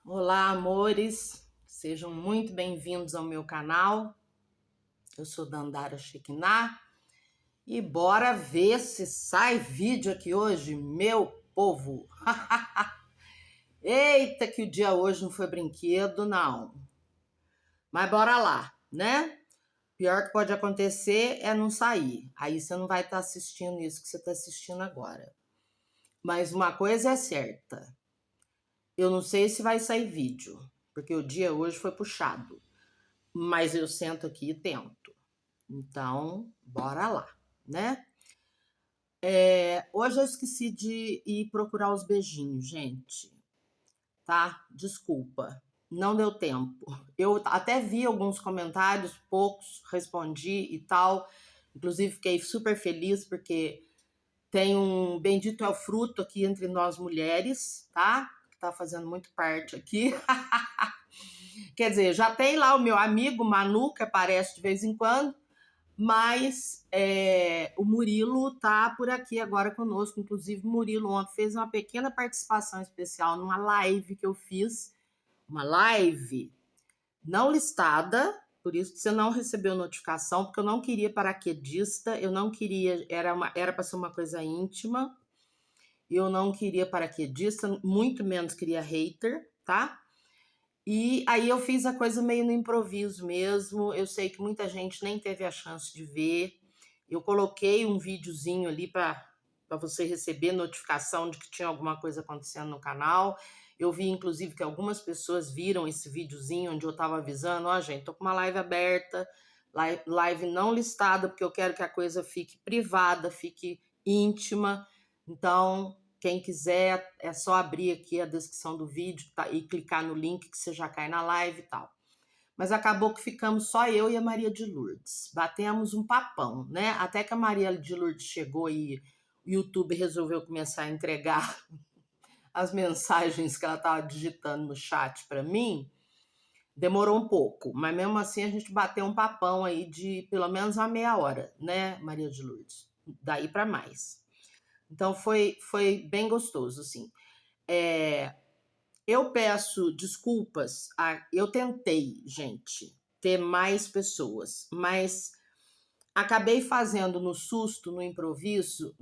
Olá, amores, sejam muito bem-vindos ao meu canal. Eu sou Dandara Shekinah e bora ver se sai vídeo aqui hoje, meu povo. Eita, que o dia hoje não foi brinquedo, não. Mas bora lá, né? Pior que pode acontecer é não sair. Aí você não vai estar assistindo isso que você está assistindo agora. Mas uma coisa é certa, eu não sei se vai sair vídeo, porque o dia hoje foi puxado. Mas eu sento aqui e tento. Então, bora lá, né? Hoje eu esqueci de ir procurar os beijinhos, gente, tá? Desculpa, não deu tempo. Eu até vi alguns comentários, poucos, respondi e tal. Inclusive, fiquei super feliz porque tem um bendito é o fruto aqui entre nós mulheres, tá? Que tá fazendo muito parte aqui. Quer dizer, já tem lá o meu amigo Manu, que aparece de vez em quando, mas o Murilo tá por aqui agora conosco. Inclusive, o Murilo ontem fez uma pequena participação especial numa live que eu fiz, uma live não listada, por isso que você não recebeu notificação, porque eu não queria paraquedista, eu não queria, era para ser uma coisa íntima, eu não queria paraquedista, muito menos queria hater, tá? E aí eu fiz a coisa meio no improviso mesmo. Eu sei que muita gente nem teve a chance de ver. Eu coloquei um videozinho ali para você receber notificação de que tinha alguma coisa acontecendo no canal. Eu vi, inclusive, que algumas pessoas viram esse videozinho onde eu estava avisando, ó, gente, tô com uma live aberta, live não listada, porque eu quero que a coisa fique privada, fique íntima. Então, quem quiser, é só abrir aqui a descrição do vídeo, tá, e clicar no link que você já cai na live e tal. Mas acabou que ficamos só eu e a Maria de Lourdes. Batemos um papão, né? Até que a Maria de Lourdes chegou e o YouTube resolveu começar a entregar as mensagens que ela estava digitando no chat para mim. Demorou um pouco, mas mesmo assim a gente bateu um papão aí de pelo menos uma meia hora, né, Maria de Lourdes? Daí para mais. Então foi bem gostoso, assim. Eu peço desculpas. Eu tentei, gente, ter mais pessoas, mas acabei fazendo no susto, no improviso,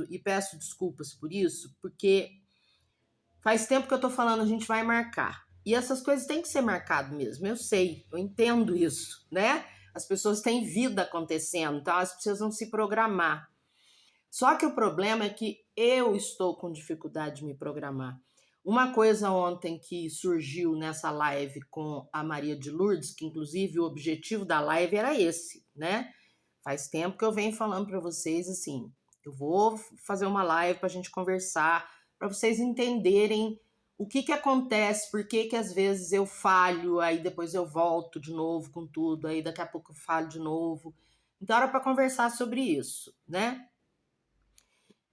e peço desculpas por isso, porque faz tempo que eu tô falando, a gente vai marcar. E essas coisas têm que ser marcado mesmo, eu sei, eu entendo isso, né? As pessoas têm vida acontecendo, então elas precisam se programar. Só que o problema é que eu estou com dificuldade de me programar. Uma coisa ontem que surgiu nessa live com a Maria de Lourdes, que inclusive o objetivo da live era esse, né? Faz tempo que eu venho falando para vocês assim, eu vou fazer uma live para a gente conversar, para vocês entenderem o que acontece, por que às vezes eu falho, aí depois eu volto de novo com tudo, aí daqui a pouco eu falho de novo. Então era para conversar sobre isso, né?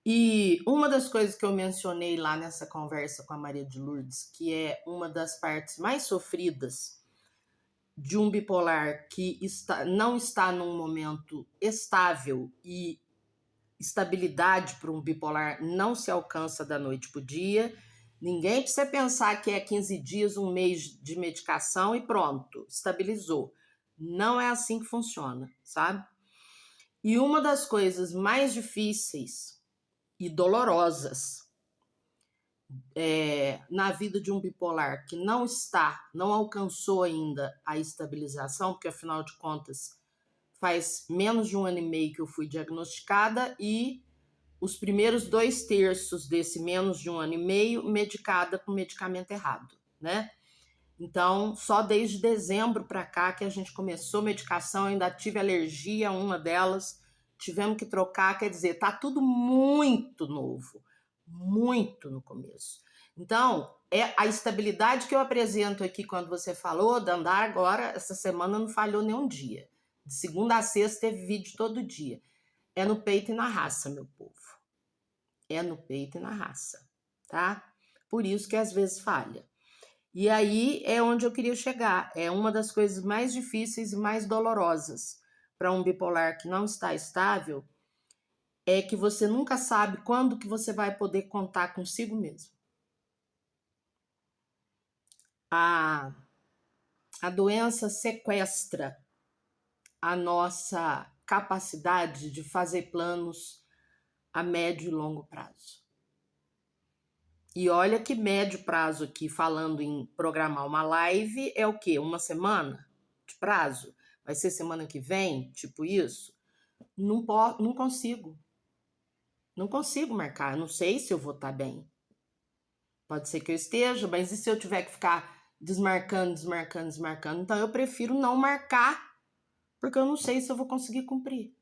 E uma das coisas que eu mencionei lá nessa conversa com a Maria de Lourdes, que é uma das partes mais sofridas de um bipolar que não está num momento estável, e estabilidade para um bipolar não se alcança da noite para o dia. Ninguém precisa pensar que é 15 dias, um mês de medicação e pronto, estabilizou. Não é assim que funciona, sabe? E uma das coisas mais difíceis e dolorosas na vida de um bipolar que não alcançou ainda a estabilização, porque afinal de contas faz menos de 1 ano e meio que eu fui diagnosticada e os primeiros 2/3 desse menos de 1 ano e meio medicada com medicamento errado, né? Então, só desde dezembro para cá que a gente começou medicação, ainda tive alergia a uma delas, tivemos que trocar, quer dizer, tá tudo muito novo, muito no começo. Então, a estabilidade que eu apresento aqui quando você falou, Dandara, agora, essa semana não falhou nenhum dia. De segunda a sexta teve vídeo todo dia. É no peito e na raça, meu povo. É no peito e na raça, tá? Por isso que às vezes falha. E aí é onde eu queria chegar. É uma das coisas mais difíceis e mais dolorosas para um bipolar que não está estável, é que você nunca sabe quando que você vai poder contar consigo mesmo. A, a doença sequestra a nossa capacidade de fazer planos a médio e longo prazo. E olha que médio prazo aqui, falando em programar uma live, é o quê? Uma semana de prazo? Vai ser semana que vem? Tipo isso? Não consigo. Não consigo marcar. Não sei se eu vou estar bem. Pode ser que eu esteja, mas e se eu tiver que ficar desmarcando? Então eu prefiro não marcar, porque eu não sei se eu vou conseguir cumprir.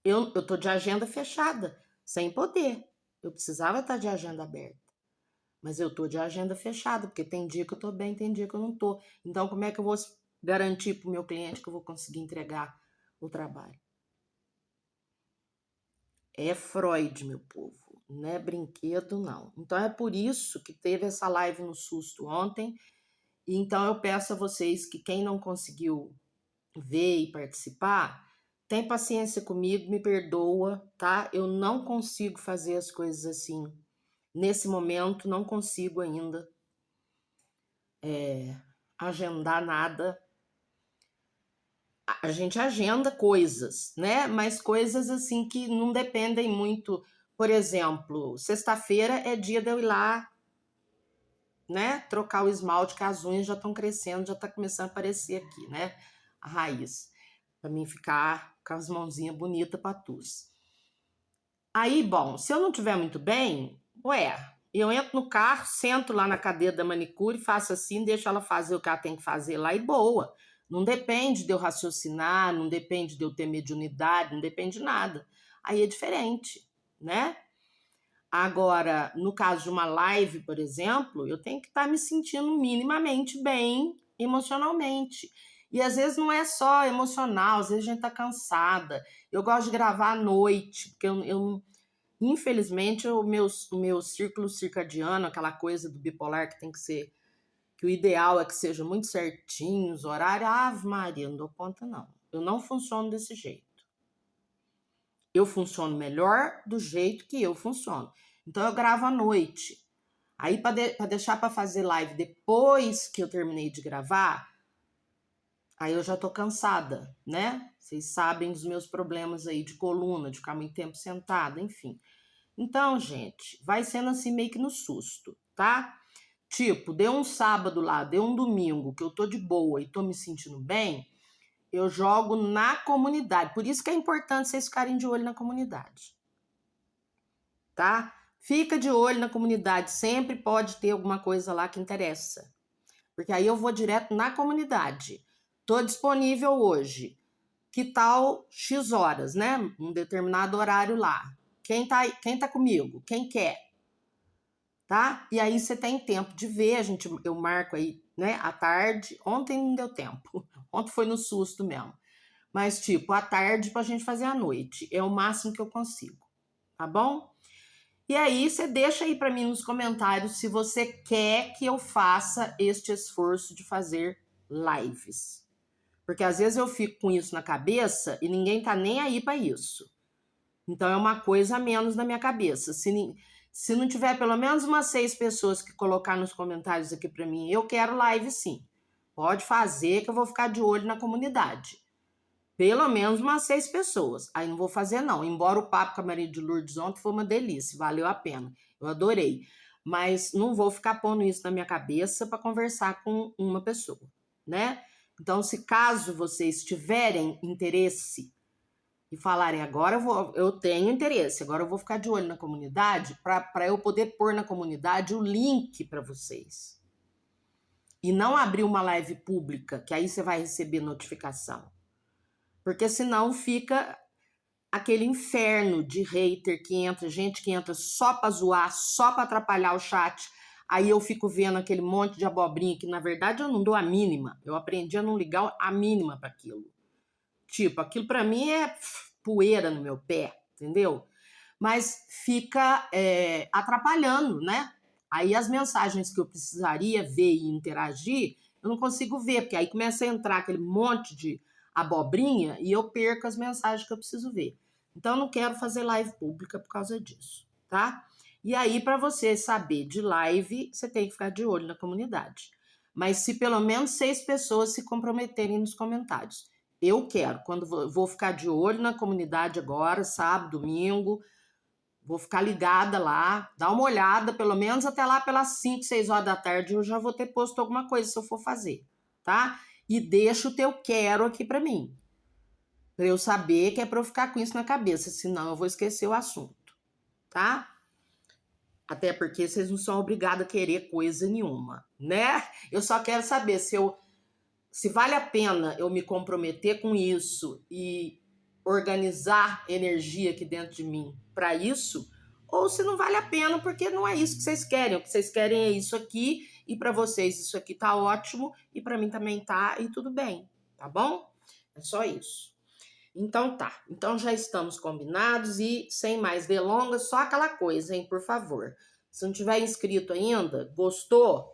Eu tô de agenda fechada, sem poder. Eu precisava estar de agenda aberta. Mas eu tô de agenda fechada, porque tem dia que eu tô bem, tem dia que eu não tô. Então, como é que eu vou garantir pro meu cliente que eu vou conseguir entregar o trabalho? É Freud, meu povo. Não é brinquedo, não. Então, é por isso que teve essa live no susto ontem. E então, eu peço a vocês que quem não conseguiu ver e participar, tem paciência comigo, me perdoa, tá? Eu não consigo fazer as coisas assim. Nesse momento, não consigo ainda agendar nada. A gente agenda coisas, né? Mas coisas assim que não dependem muito. Por exemplo, sexta-feira é dia de eu ir lá, né? Trocar o esmalte, que as unhas já estão crescendo, já está começando a aparecer aqui, né? A raiz. Para mim ficar com as mãozinhas bonitas para tus. Aí, bom, se eu não estiver muito bem, eu entro no carro, sento lá na cadeira da manicure, faço assim, deixo ela fazer o que ela tem que fazer lá e boa. Não depende de eu raciocinar, não depende de eu ter mediunidade, não depende de nada. Aí é diferente, né? Agora, no caso de uma live, por exemplo, eu tenho que estar me sentindo minimamente bem emocionalmente. E às vezes não é só emocional, às vezes a gente tá cansada. Eu gosto de gravar à noite, porque infelizmente o meu círculo circadiano, aquela coisa do bipolar que tem que ser, que o ideal é que seja muito certinho, os horários, Ave Maria, não dou conta não. Eu não funciono desse jeito. Eu funciono melhor do jeito que eu funciono. Então eu gravo à noite. Aí para deixar para fazer live depois que eu terminei de gravar, aí eu já tô cansada, né? Vocês sabem dos meus problemas aí de coluna, de ficar muito tempo sentada, enfim. Então, gente, vai sendo assim meio que no susto, tá? Tipo, deu um sábado lá, deu um domingo que eu tô de boa e tô me sentindo bem, eu jogo na comunidade. Por isso que é importante vocês ficarem de olho na comunidade, tá? Fica de olho na comunidade, sempre pode ter alguma coisa lá que interessa. Porque aí eu vou direto na comunidade. Tô disponível hoje. Que tal X horas, né? Um determinado horário lá. Quem tá comigo? Quem quer? Tá? E aí você tem tempo de ver, eu marco aí, né, à tarde. Ontem não deu tempo. Ontem foi no susto mesmo. Mas tipo, à tarde pra gente fazer à noite. É o máximo que eu consigo. Tá bom? E aí você deixa aí para mim nos comentários se você quer que eu faça este esforço de fazer lives. Porque às vezes eu fico com isso na cabeça e ninguém tá nem aí para isso. Então é uma coisa a menos na minha cabeça. Se não tiver pelo menos umas 6 pessoas que colocar nos comentários aqui para mim, eu quero live sim. Pode fazer que eu vou ficar de olho na comunidade. Pelo menos umas 6 pessoas. Aí não vou fazer, não. Embora o papo com a Maria de Lourdes ontem foi uma delícia, valeu a pena. Eu adorei. Mas não vou ficar pondo isso na minha cabeça para conversar com uma pessoa, né? Então, se caso vocês tiverem interesse e falarem, agora eu tenho interesse, agora eu vou ficar de olho na comunidade, para eu poder pôr na comunidade o link para vocês. E não abrir uma live pública, que aí você vai receber notificação. Porque senão fica aquele inferno de hater que entra, gente que entra só para zoar, só para atrapalhar o chat. Aí eu fico vendo aquele monte de abobrinha que, na verdade, eu não dou a mínima. Eu aprendi a não ligar a mínima para aquilo. Tipo, aquilo para mim é poeira no meu pé, entendeu? Mas fica atrapalhando, né? Aí as mensagens que eu precisaria ver e interagir, eu não consigo ver, porque aí começa a entrar aquele monte de abobrinha e eu perco as mensagens que eu preciso ver. Então, eu não quero fazer live pública por causa disso, tá? E aí, para você saber de live, você tem que ficar de olho na comunidade. mas se pelo menos 6 pessoas se comprometerem nos comentários. Eu quero, quando vou ficar de olho na comunidade agora, sábado, domingo, vou ficar ligada lá, dar uma olhada, pelo menos até lá pelas 5, 6 horas da tarde eu já vou ter posto alguma coisa se eu for fazer, tá? E deixa o teu quero aqui para mim, para eu saber que é para eu ficar com isso na cabeça, senão eu vou esquecer o assunto, tá? Até porque vocês não são obrigados a querer coisa nenhuma, né? Eu só quero saber se vale a pena eu me comprometer com isso e organizar energia aqui dentro de mim para isso, ou se não vale a pena porque não é isso que vocês querem. O que vocês querem é isso aqui, e para vocês isso aqui tá ótimo, e para mim também tá, e tudo bem, tá bom? É só isso. Então tá, então já estamos combinados e sem mais delongas, só aquela coisa, hein, por favor. Se não tiver inscrito ainda, gostou?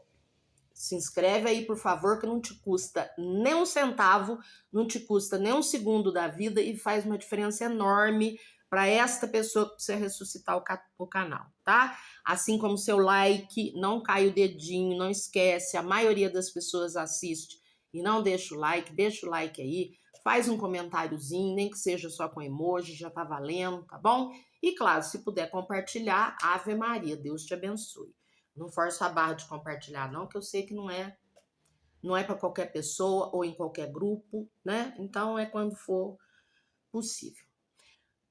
Se inscreve aí, por favor, que não te custa nem um centavo, não te custa nem um segundo da vida e faz uma diferença enorme para esta pessoa que precisa ressuscitar o canal, tá? Assim como seu like, não cai o dedinho, não esquece, a maioria das pessoas assiste e não deixa o like aí, faz um comentáriozinho, nem que seja só com emoji, já tá valendo, tá bom? E claro, se puder compartilhar, Ave Maria, Deus te abençoe. Não forço a barra de compartilhar, não, que eu sei que não é para qualquer pessoa ou em qualquer grupo, né? Então é quando for possível.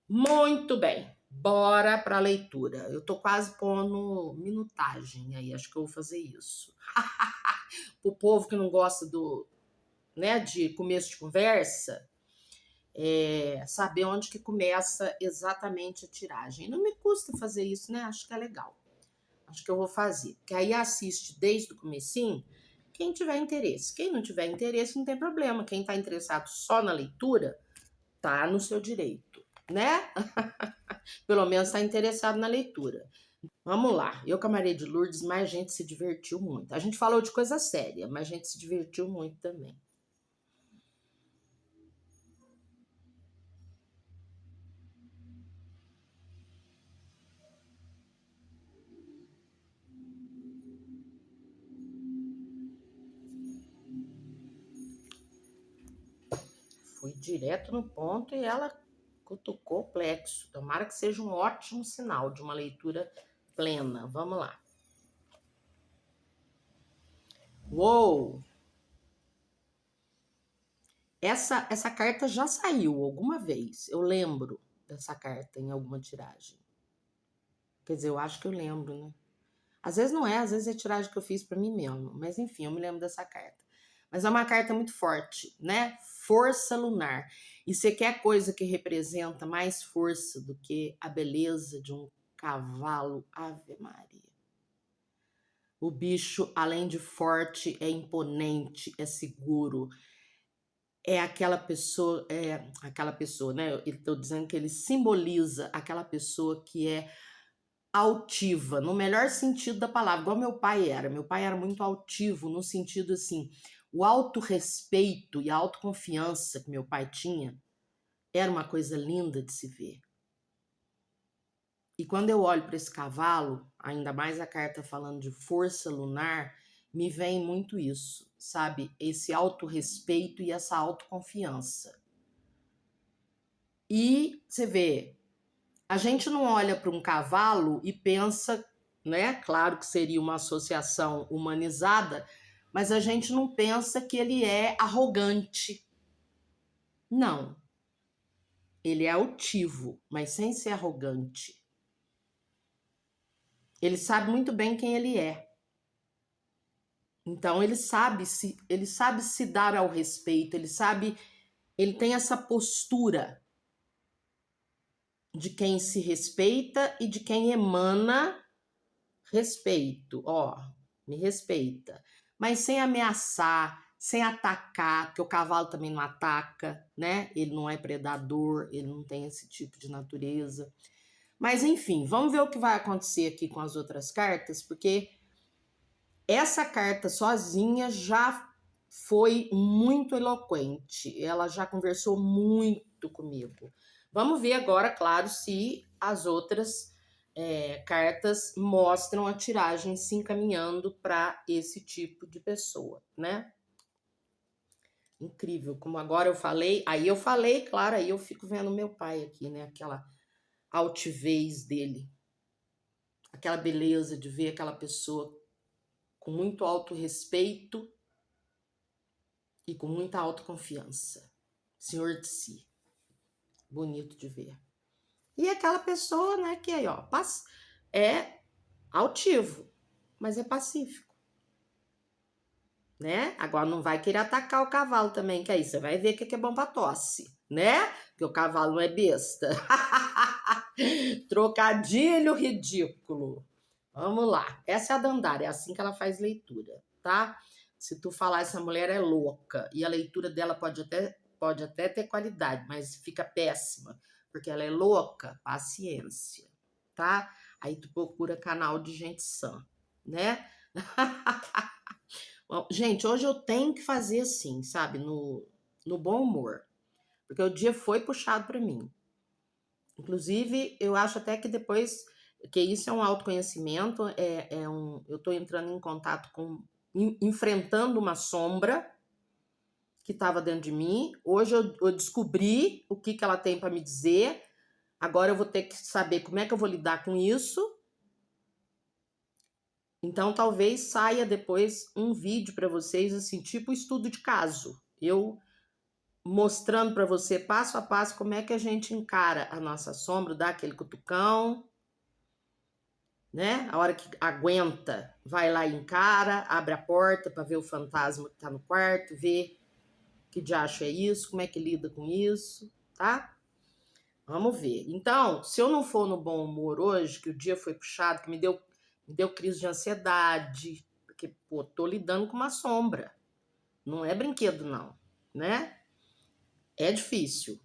Muito bem, bora para a leitura. Eu tô quase pondo minutagem aí, acho que eu vou fazer isso. O povo que não gosta de começo de conversa, saber onde que começa exatamente a tiragem. Não me custa fazer isso, né? Acho que é legal. Acho que eu vou fazer. Porque aí assiste desde o comecinho quem tiver interesse. Quem não tiver interesse, não tem problema. Quem está interessado só na leitura, tá no seu direito, né? Pelo menos está interessado na leitura. Vamos lá. Eu com a Maria de Lourdes, mas a gente se divertiu muito. A gente falou de coisa séria, mas a gente se divertiu muito também. Fui direto no ponto e ela cutucou o plexo. Tomara que seja um ótimo sinal de uma leitura plena. Vamos lá. Uou! Essa carta já saiu alguma vez. Eu lembro dessa carta em alguma tiragem. Quer dizer, eu acho que eu lembro, né? Às vezes não é, às vezes é tiragem que eu fiz para mim mesmo. Mas enfim, eu me lembro dessa carta. Mas é uma carta muito forte, né? Força lunar. E você quer coisa que representa mais força do que a beleza de um cavalo? Ave Maria. O bicho, além de forte, é imponente, é seguro. É aquela pessoa, né? Eu estou dizendo que ele simboliza aquela pessoa que é altiva, no melhor sentido da palavra, igual meu pai era. Meu pai era muito altivo, no sentido assim, o autorrespeito e a autoconfiança que meu pai tinha era uma coisa linda de se ver. E quando eu olho para esse cavalo, ainda mais a carta falando de força lunar, me vem muito isso, sabe? Esse autorrespeito e essa autoconfiança. E você vê, a gente não olha para um cavalo e pensa, né? Claro que seria uma associação humanizada, mas a gente não pensa que ele é arrogante. Não. Ele é altivo, mas sem ser arrogante. Ele sabe muito bem quem ele é. Então ele sabe se dar ao respeito, ele tem essa postura de quem se respeita e de quem emana respeito. Ó, me respeita, mas sem ameaçar, sem atacar, porque o cavalo também não ataca, né? Ele não é predador, ele não tem esse tipo de natureza. Mas enfim, vamos ver o que vai acontecer aqui com as outras cartas, porque essa carta sozinha já foi muito eloquente. Ela já conversou muito comigo. Vamos ver agora, claro, se as outras cartas mostram a tiragem se encaminhando para esse tipo de pessoa, né? Incrível, como agora eu falei, claro, aí eu fico vendo meu pai aqui, né? Aquela altivez dele, aquela beleza de ver aquela pessoa com muito autorrespeito e com muita autoconfiança. Senhor de si. Bonito de ver. E aquela pessoa, né, que aí, ó, é altivo, mas é pacífico, né? Agora não vai querer atacar o cavalo também, que aí você vai ver que é bom pra tosse, né? Porque o cavalo não é besta. Trocadilho ridículo. Vamos lá. Essa é a Dandara, é assim que ela faz leitura, tá? Se tu falar essa mulher é louca e a leitura dela pode até ter qualidade, mas fica péssima, porque ela é louca, paciência, tá? Aí tu procura canal de gente sã, né? Bom, gente, hoje eu tenho que fazer assim, sabe? No bom humor, porque o dia foi puxado para mim. Inclusive, eu acho até que depois, que isso é um autoconhecimento, eu estou entrando em contato com, enfrentando uma sombra que estava dentro de mim. Hoje eu descobri o que ela tem para me dizer. Agora eu vou ter que saber como é que eu vou lidar com isso. Então talvez saia depois um vídeo para vocês, assim, tipo estudo de caso. Eu mostrando para você passo a passo como é que a gente encara a nossa sombra, dá aquele cutucão, né? A hora que aguenta, vai lá e encara, abre a porta para ver o fantasma que tá no quarto, ver que diacho é isso, como é que lida com isso, tá? Vamos ver. Então, se eu não for no bom humor hoje, que o dia foi puxado, que me deu crise de ansiedade, porque, pô, tô lidando com uma sombra. Não é brinquedo, não, né? É difícil.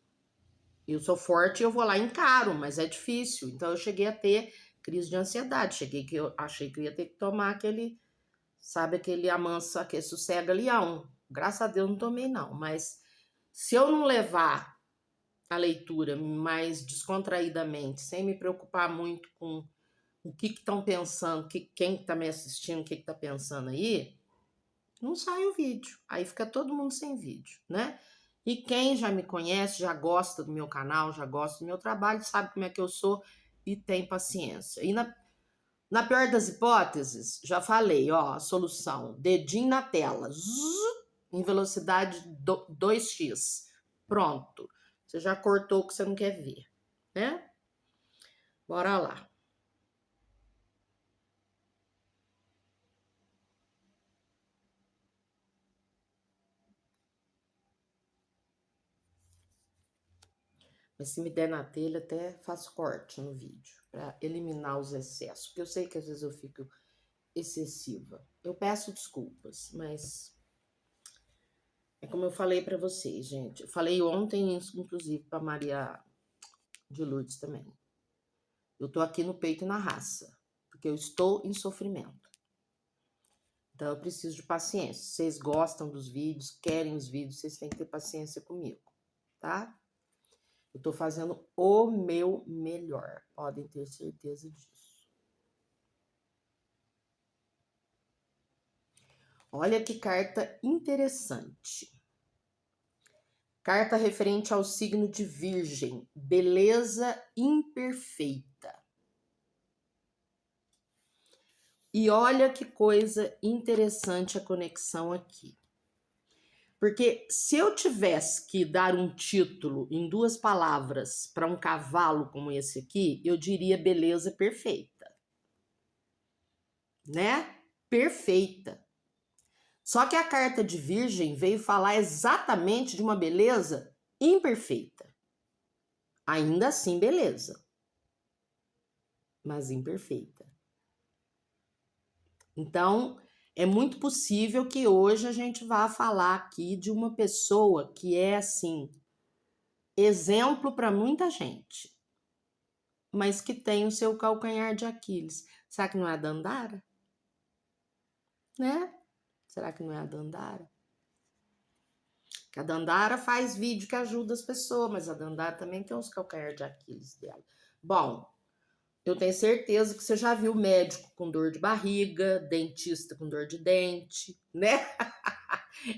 Eu sou forte e eu vou lá e encaro, mas é difícil. Então, eu cheguei a ter crise de ansiedade. Eu achei que eu ia ter que tomar aquele, sabe, aquele amansa, aquele sossega-leão. Graças a Deus não tomei, não. Mas se eu não levar a leitura mais descontraídamente, sem me preocupar muito com o que estão pensando, quem está me assistindo, o que está pensando aí, não sai o vídeo. Aí fica todo mundo sem vídeo, né? E quem já me conhece, já gosta do meu canal, já gosta do meu trabalho, sabe como é que eu sou e tem paciência. E na pior das hipóteses, já falei, ó, a solução, dedinho na tela, em velocidade 2x. Pronto. Você já cortou o que você não quer ver, né? Bora lá. Mas se me der na telha, até faço corte no vídeo, para eliminar os excessos, porque eu sei que às vezes eu fico excessiva. Eu peço desculpas, mas é como eu falei para vocês, gente. Eu falei ontem, inclusive, para Maria de Lourdes também. Eu tô aqui no peito e na raça, porque eu estou em sofrimento. Então eu preciso de paciência. Vocês gostam dos vídeos, querem os vídeos, vocês têm que ter paciência comigo, tá? Eu tô fazendo o meu melhor, podem ter certeza disso. Olha que carta interessante. Carta referente ao signo de Virgem, beleza imperfeita. E olha que coisa interessante a conexão aqui. Porque se eu tivesse que dar um título em 2 palavras para um cavalo como esse aqui, eu diria beleza perfeita. Né? Perfeita. Só que a carta de Virgem veio falar exatamente de uma beleza imperfeita. Ainda assim, beleza. Mas imperfeita. Então, é muito possível que hoje a gente vá falar aqui de uma pessoa que é, assim, exemplo para muita gente, mas que tem o seu calcanhar de Aquiles. Será que não é a Dandara? Né? Será que não é a Dandara? Que a Dandara faz vídeo que ajuda as pessoas, mas a Dandara também tem os calcanhar de Aquiles dela. Bom, Eu tenho certeza que você já viu médico com dor de barriga, dentista com dor de dente, né?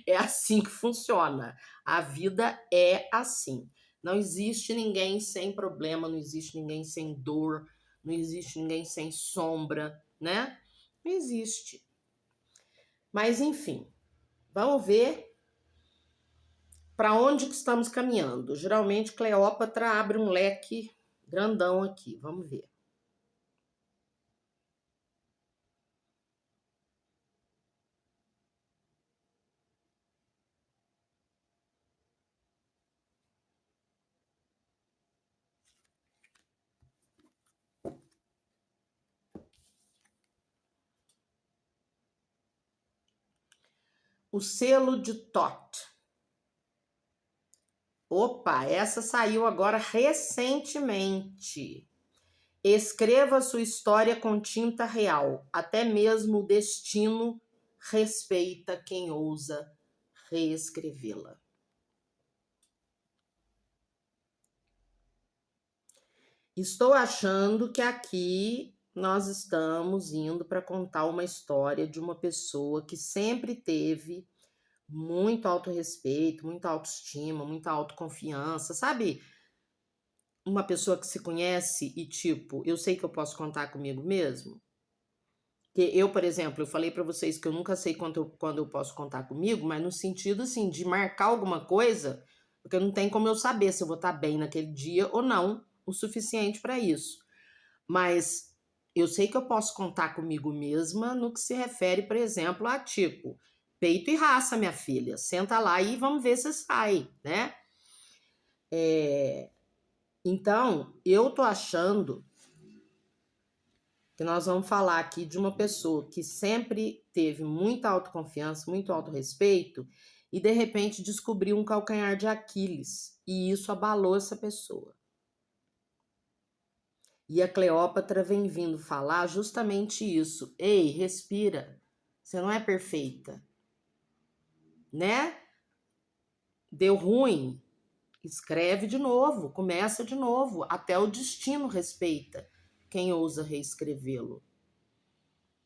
É assim que funciona. A vida é assim. Não existe ninguém sem problema, não existe ninguém sem dor, não existe ninguém sem sombra, né? Não existe. Mas enfim, vamos ver para onde que estamos caminhando. Geralmente Cleópatra abre um leque grandão aqui. Vamos ver. O selo de Thoth. Opa, essa saiu agora recentemente. Escreva sua história com tinta real. Até mesmo o destino respeita quem ousa reescrevê-la. Estou achando que aqui nós estamos indo para contar uma história de uma pessoa que sempre teve muito autorrespeito, muita autoestima, muita autoconfiança, sabe? Uma pessoa que se conhece e tipo, eu sei que eu posso contar comigo mesmo. Que eu, por exemplo, eu falei para vocês que eu nunca sei quando eu posso contar comigo, mas no sentido assim de marcar alguma coisa, porque não tem como eu saber se eu vou estar bem naquele dia ou não, o suficiente para isso. Mas eu sei que eu posso contar comigo mesma no que se refere, por exemplo, a tipo, peito e raça, minha filha. Senta lá e vamos ver se sai, né? Então, eu tô achando que nós vamos falar aqui de uma pessoa que sempre teve muita autoconfiança, muito autorrespeito e de repente descobriu um calcanhar de Aquiles e isso abalou essa pessoa. E a Cleópatra vem vindo falar justamente isso. Ei, respira. Você não é perfeita, né? Deu ruim. Escreve de novo, começa de novo. Até o destino respeita quem ousa reescrevê-lo.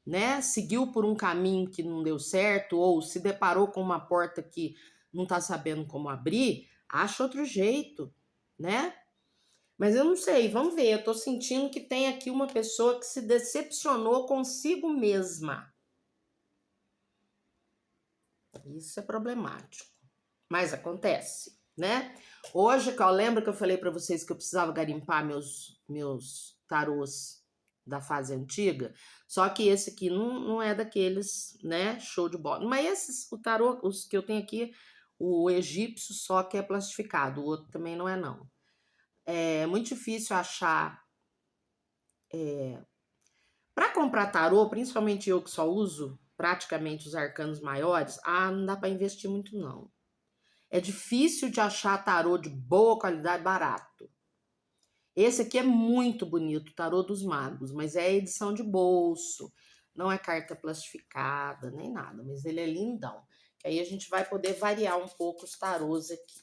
Né? Seguiu por um caminho que não deu certo ou se deparou com uma porta que não está sabendo como abrir, acha outro jeito, né? Mas eu não sei, vamos ver. Eu tô sentindo que tem aqui uma pessoa que se decepcionou consigo mesma. Isso é problemático. Mas acontece, né? Hoje, eu lembro que eu falei para vocês que eu precisava garimpar meus tarôs da fase antiga, só que esse aqui não é daqueles, né, show de bola. Mas o tarô, os que eu tenho aqui, o egípcio só que é plastificado, o outro também não é não. É muito difícil achar. Para comprar tarô, principalmente eu que só uso praticamente os arcanos maiores, não dá para investir muito não. É difícil de achar tarô de boa qualidade barato. Esse aqui é muito bonito, Tarô dos Magos, mas é edição de bolso, não é carta plastificada, nem nada, mas ele é lindão. Que aí a gente vai poder variar um pouco os tarôs aqui.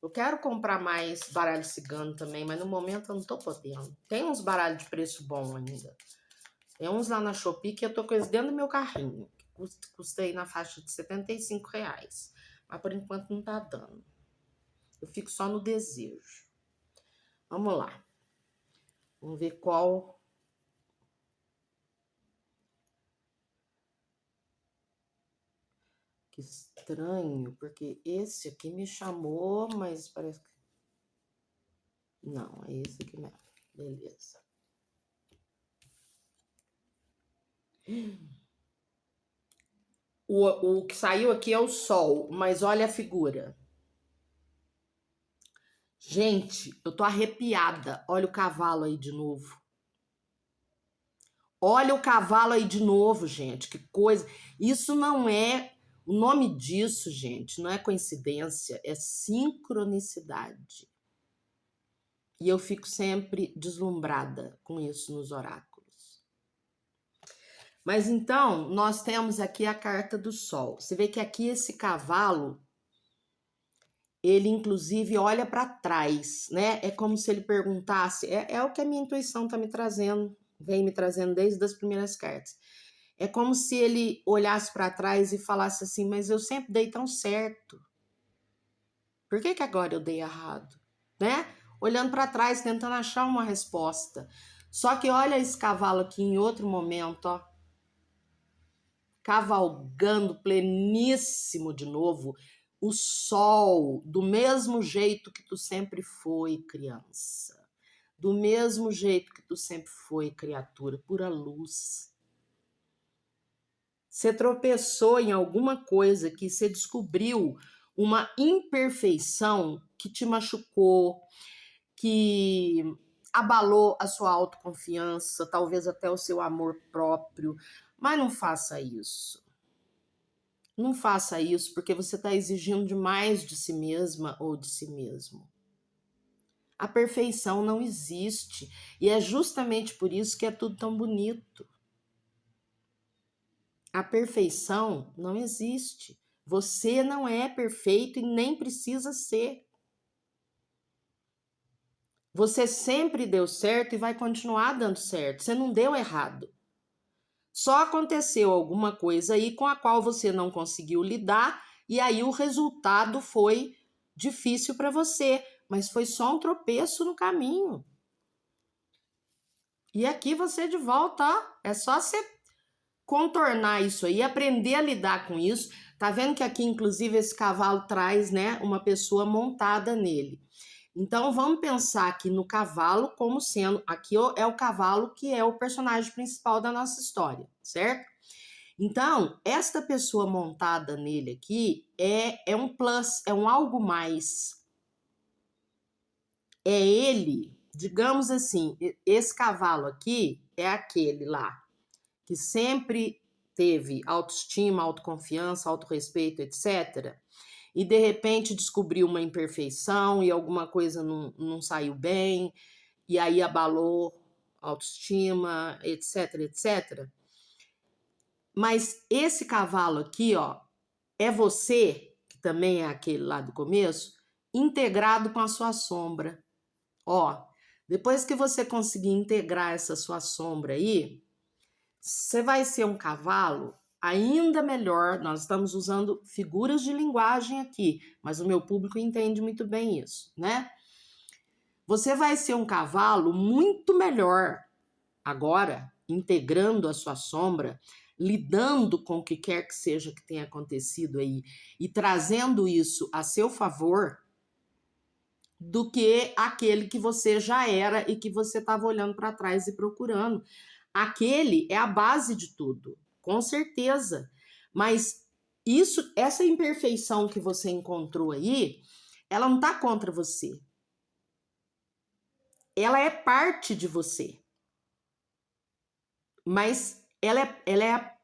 Eu quero comprar mais baralho cigano também, mas no momento eu não tô podendo. Tem uns baralhos de preço bom ainda. Tem uns lá na Shopee que eu tô com eles dentro do meu carrinho. Custei na faixa de R$75. Mas por enquanto não tá dando. Eu fico só no desejo. Vamos lá. Vamos ver qual. Que estranho, porque esse aqui me chamou, mas parece que. Não, é esse aqui mesmo. Beleza. O que saiu aqui é o sol, mas olha a figura. Gente, eu tô arrepiada. Olha o cavalo aí de novo. Olha o cavalo aí de novo, gente. Que coisa. Isso não é. O nome disso, gente, não é coincidência, é sincronicidade. E eu fico sempre deslumbrada com isso nos oráculos. Mas então, nós temos aqui a carta do Sol. Você vê que aqui esse cavalo, ele inclusive olha para trás, né? É como se ele perguntasse, é o que a minha intuição está me trazendo, vem me trazendo desde as primeiras cartas. É como se ele olhasse para trás e falasse assim, mas eu sempre dei tão certo. Por que agora eu dei errado? Né? Olhando para trás, tentando achar uma resposta. Só que olha esse cavalo aqui em outro momento, ó. Cavalgando pleníssimo de novo, o sol, do mesmo jeito que tu sempre foi, criança. Do mesmo jeito que tu sempre foi, criatura, pura luz. Você tropeçou em alguma coisa que você descobriu uma imperfeição que te machucou, que abalou a sua autoconfiança, talvez até o seu amor próprio. Mas não faça isso. Não faça isso porque você está exigindo demais de si mesma ou de si mesmo. A perfeição não existe. E é justamente por isso que é tudo tão bonito. A perfeição não existe. Você não é perfeito e nem precisa ser. Você sempre deu certo e vai continuar dando certo. Você não deu errado. Só aconteceu alguma coisa aí com a qual você não conseguiu lidar e aí o resultado foi difícil para você, mas foi só um tropeço no caminho. E aqui você de volta, ó, é só você contornar isso aí, aprender a lidar com isso. Tá vendo que aqui, inclusive, esse cavalo traz, né, uma pessoa montada nele. Então, vamos pensar aqui no cavalo como sendo... Aqui é o cavalo que é o personagem principal da nossa história, certo? Então, esta pessoa montada nele aqui é um plus, é um algo mais. É ele, digamos assim, esse cavalo aqui é aquele lá, que sempre teve autoestima, autoconfiança, autorrespeito, etc., e de repente descobriu uma imperfeição e alguma coisa não saiu bem, e aí abalou a autoestima, etc, etc. Mas esse cavalo aqui, ó, é você, que também é aquele lá do começo, integrado com a sua sombra. Ó, depois que você conseguir integrar essa sua sombra aí, você vai ser um cavalo ainda melhor. Nós estamos usando figuras de linguagem aqui, mas o meu público entende muito bem isso, né? Você vai ser um cavalo muito melhor agora, integrando a sua sombra, lidando com o que quer que seja que tenha acontecido aí e trazendo isso a seu favor, do que aquele que você já era e que você estava olhando para trás e procurando. Aquele é a base de tudo, com certeza. Mas essa imperfeição que você encontrou aí, ela não está contra você. Ela é parte de você. Mas ela é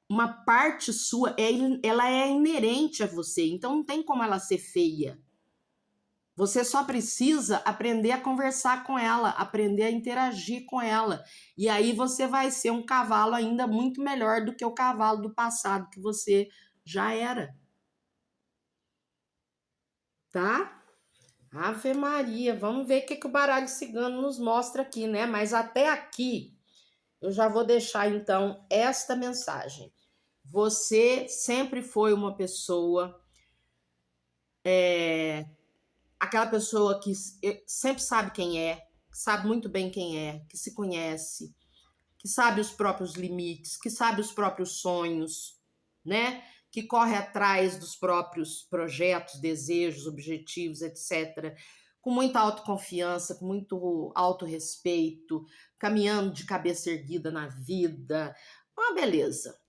uma parte sua, ela é inerente a você. Então não tem como ela ser feia. Você só precisa aprender a conversar com ela, aprender a interagir com ela. E aí você vai ser um cavalo ainda muito melhor do que o cavalo do passado que você já era. Tá? Ave Maria, vamos ver o que o baralho cigano nos mostra aqui, né? Mas até aqui eu já vou deixar então esta mensagem. Você sempre foi uma pessoa... aquela pessoa que sempre sabe quem é, sabe muito bem quem é, que se conhece, que sabe os próprios limites, que sabe os próprios sonhos, né? Que corre atrás dos próprios projetos, desejos, objetivos, etc., com muita autoconfiança, com muito autorrespeito, caminhando de cabeça erguida na vida, uma beleza.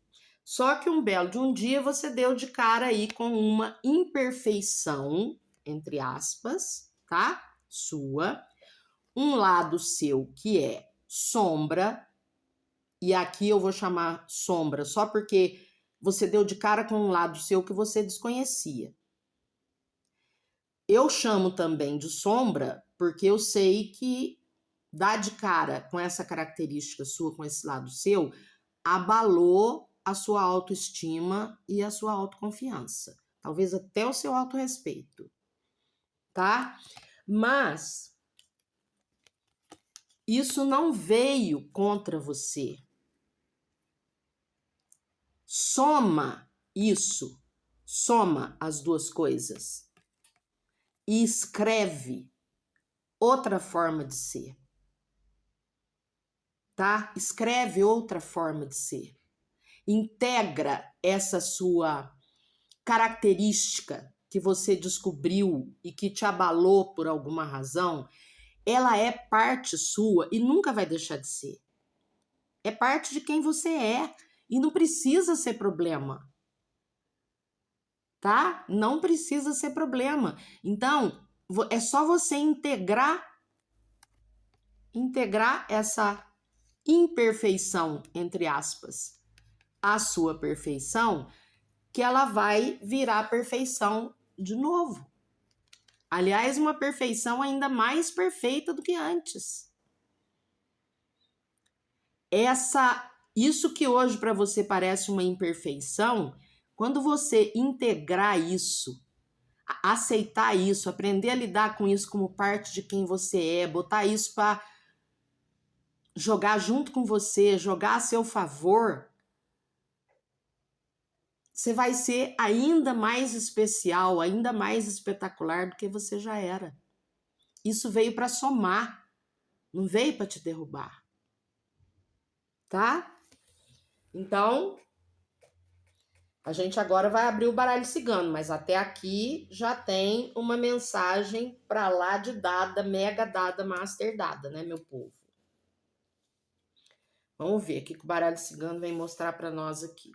Só que um belo de um dia você deu de cara aí com uma imperfeição, entre aspas, tá? Sua, um lado seu que é sombra, e aqui eu vou chamar sombra só porque você deu de cara com um lado seu que você desconhecia. Eu chamo também de sombra porque eu sei que dar de cara com essa característica sua, com esse lado seu, abalou a sua autoestima e a sua autoconfiança. Talvez até o seu autorrespeito. tá? Mas isso não veio contra você. Soma isso, soma as duas coisas e escreve outra forma de ser, tá? Escreve outra forma de ser. Integra essa sua característica que você descobriu e que te abalou por alguma razão, ela é parte sua e nunca vai deixar de ser. É parte de quem você é e não precisa ser problema. Tá? Não precisa ser problema. Então, é só você integrar essa imperfeição, entre aspas, à sua perfeição, que ela vai virar perfeição de novo. Aliás, uma perfeição ainda mais perfeita do que antes. Isso que hoje para você parece uma imperfeição, quando você integrar isso, aceitar isso, aprender a lidar com isso como parte de quem você é, botar isso para jogar junto com você, jogar a seu favor, você vai ser ainda mais especial, ainda mais espetacular do que você já era. Isso veio para somar, não veio para te derrubar. Tá? Então, a gente agora vai abrir o baralho cigano, mas até aqui já tem uma mensagem para lá de dada, mega dada, master dada, né, meu povo? Vamos ver o que o baralho cigano vem mostrar para nós aqui.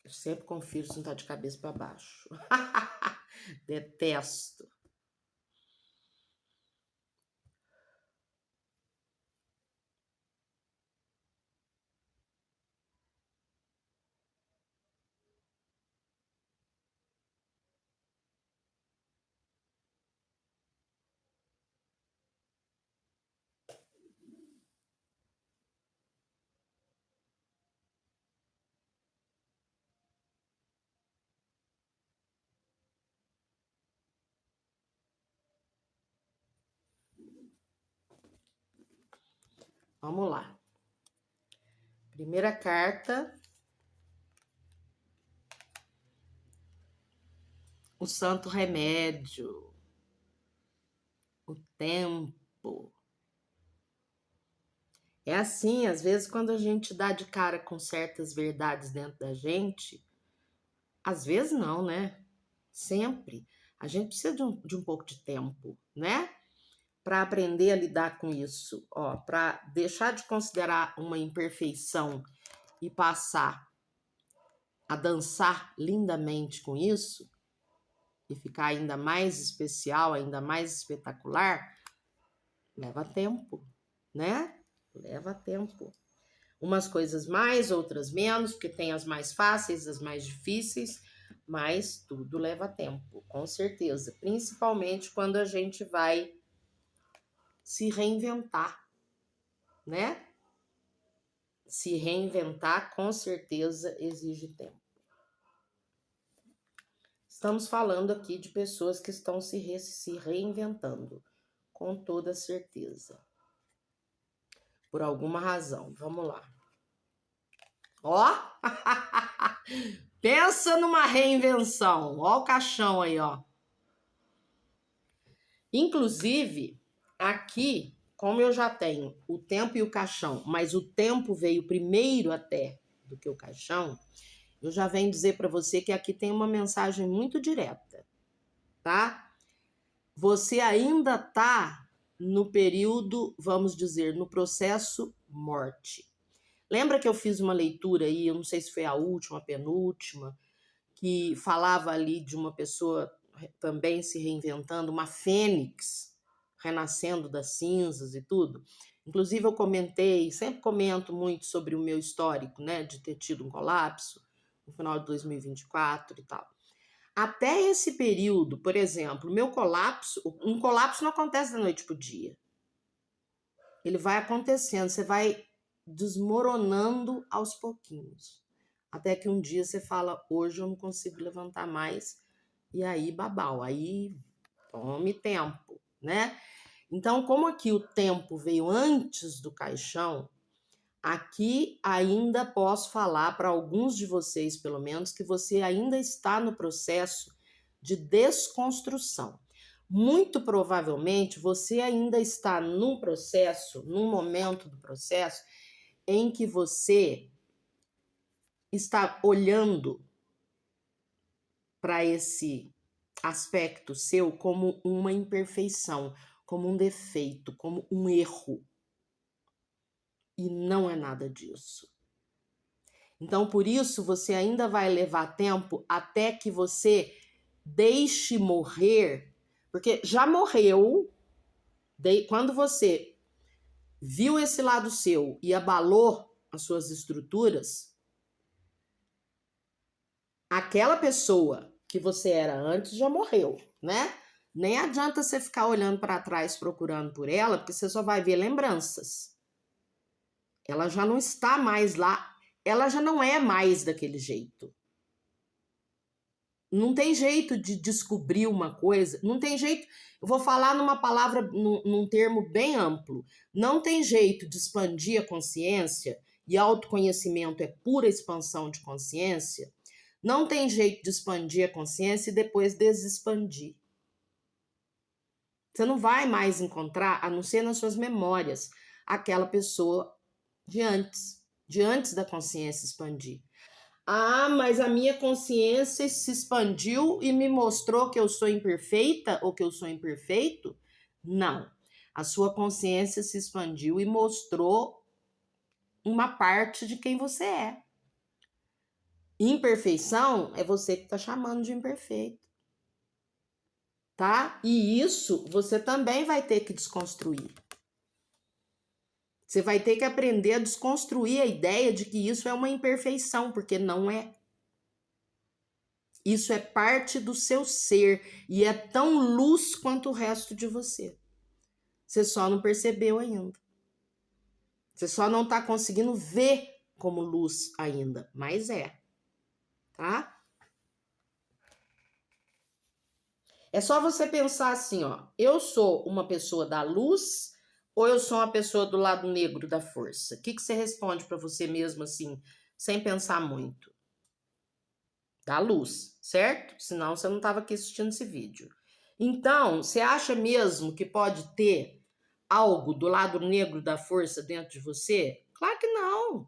Eu sempre confiro se não tá de cabeça para baixo. Detesto. Vamos lá. Primeira carta. O santo remédio. O tempo. É assim, às vezes, quando a gente dá de cara com certas verdades dentro da gente, às vezes não, né? Sempre. A gente precisa de um pouco de tempo, né? Para aprender a lidar com isso, ó, para deixar de considerar uma imperfeição e passar a dançar lindamente com isso e ficar ainda mais especial, ainda mais espetacular, leva tempo, né? Leva tempo. Umas coisas mais, outras menos, porque tem as mais fáceis, as mais difíceis, mas tudo leva tempo, com certeza. Principalmente quando a gente vai se reinventar, né? Se reinventar, com certeza, exige tempo. Estamos falando aqui de pessoas que estão se reinventando, com toda certeza. Por alguma razão. Vamos lá. Ó! Pensa numa reinvenção. Ó o caixão aí, ó. Inclusive, aqui, como eu já tenho o tempo e o caixão, mas o tempo veio primeiro até do que o caixão, eu já venho dizer para você que aqui tem uma mensagem muito direta, tá? Você ainda tá no período, vamos dizer, no processo morte. Lembra que eu fiz uma leitura aí, eu não sei se foi a última, a penúltima, que falava ali de uma pessoa também se reinventando, uma fênix renascendo das cinzas e tudo. Inclusive eu comentei, sempre comento muito sobre o meu histórico, né, de ter tido um colapso no final de 2024 e tal. Até esse período, por exemplo, meu colapso, um colapso não acontece da noite pro dia. Ele vai acontecendo, você vai desmoronando aos pouquinhos. Até que um dia você fala, hoje eu não consigo levantar mais, e aí babau, aí tome tempo, né? Então, como aqui o tempo veio antes do caixão, aqui ainda posso falar para alguns de vocês, pelo menos, que você ainda está no processo de desconstrução. Muito provavelmente você ainda está num processo, num momento do processo, em que você está olhando para esse aspecto seu como uma imperfeição, como um defeito, como um erro. E não é nada disso. Então, por isso, você ainda vai levar tempo até que você deixe morrer, porque já morreu, quando você viu esse lado seu e abalou as suas estruturas, aquela pessoa que você era antes já morreu, né? Nem adianta você ficar olhando para trás procurando por ela, porque você só vai ver lembranças. Ela já não está mais lá, ela já não é mais daquele jeito. Não tem jeito de descobrir uma coisa, não tem jeito, eu vou falar numa palavra, num termo bem amplo, não tem jeito de expandir a consciência, e autoconhecimento é pura expansão de consciência, não tem jeito de expandir a consciência e depois desexpandir. Você não vai mais encontrar, a não ser nas suas memórias, aquela pessoa de antes da consciência expandir. Ah, mas a minha consciência se expandiu e me mostrou que eu sou imperfeita ou que eu sou imperfeito? Não. A sua consciência se expandiu e mostrou uma parte de quem você é. Imperfeição é você que está chamando de imperfeito. Tá? E isso você também vai ter que desconstruir. Você vai ter que aprender a desconstruir a ideia de que isso é uma imperfeição, porque não é. Isso é parte do seu ser e é tão luz quanto o resto de você. Você só não percebeu ainda. Você só não está conseguindo ver como luz ainda, mas é. Tá? É só você pensar assim, ó. Eu sou uma pessoa da luz ou eu sou uma pessoa do lado negro da força? O que você responde para você mesmo assim, sem pensar muito? Da luz, certo? Senão você não estava aqui assistindo esse vídeo. Então, você acha mesmo que pode ter algo do lado negro da força dentro de você? Claro que não.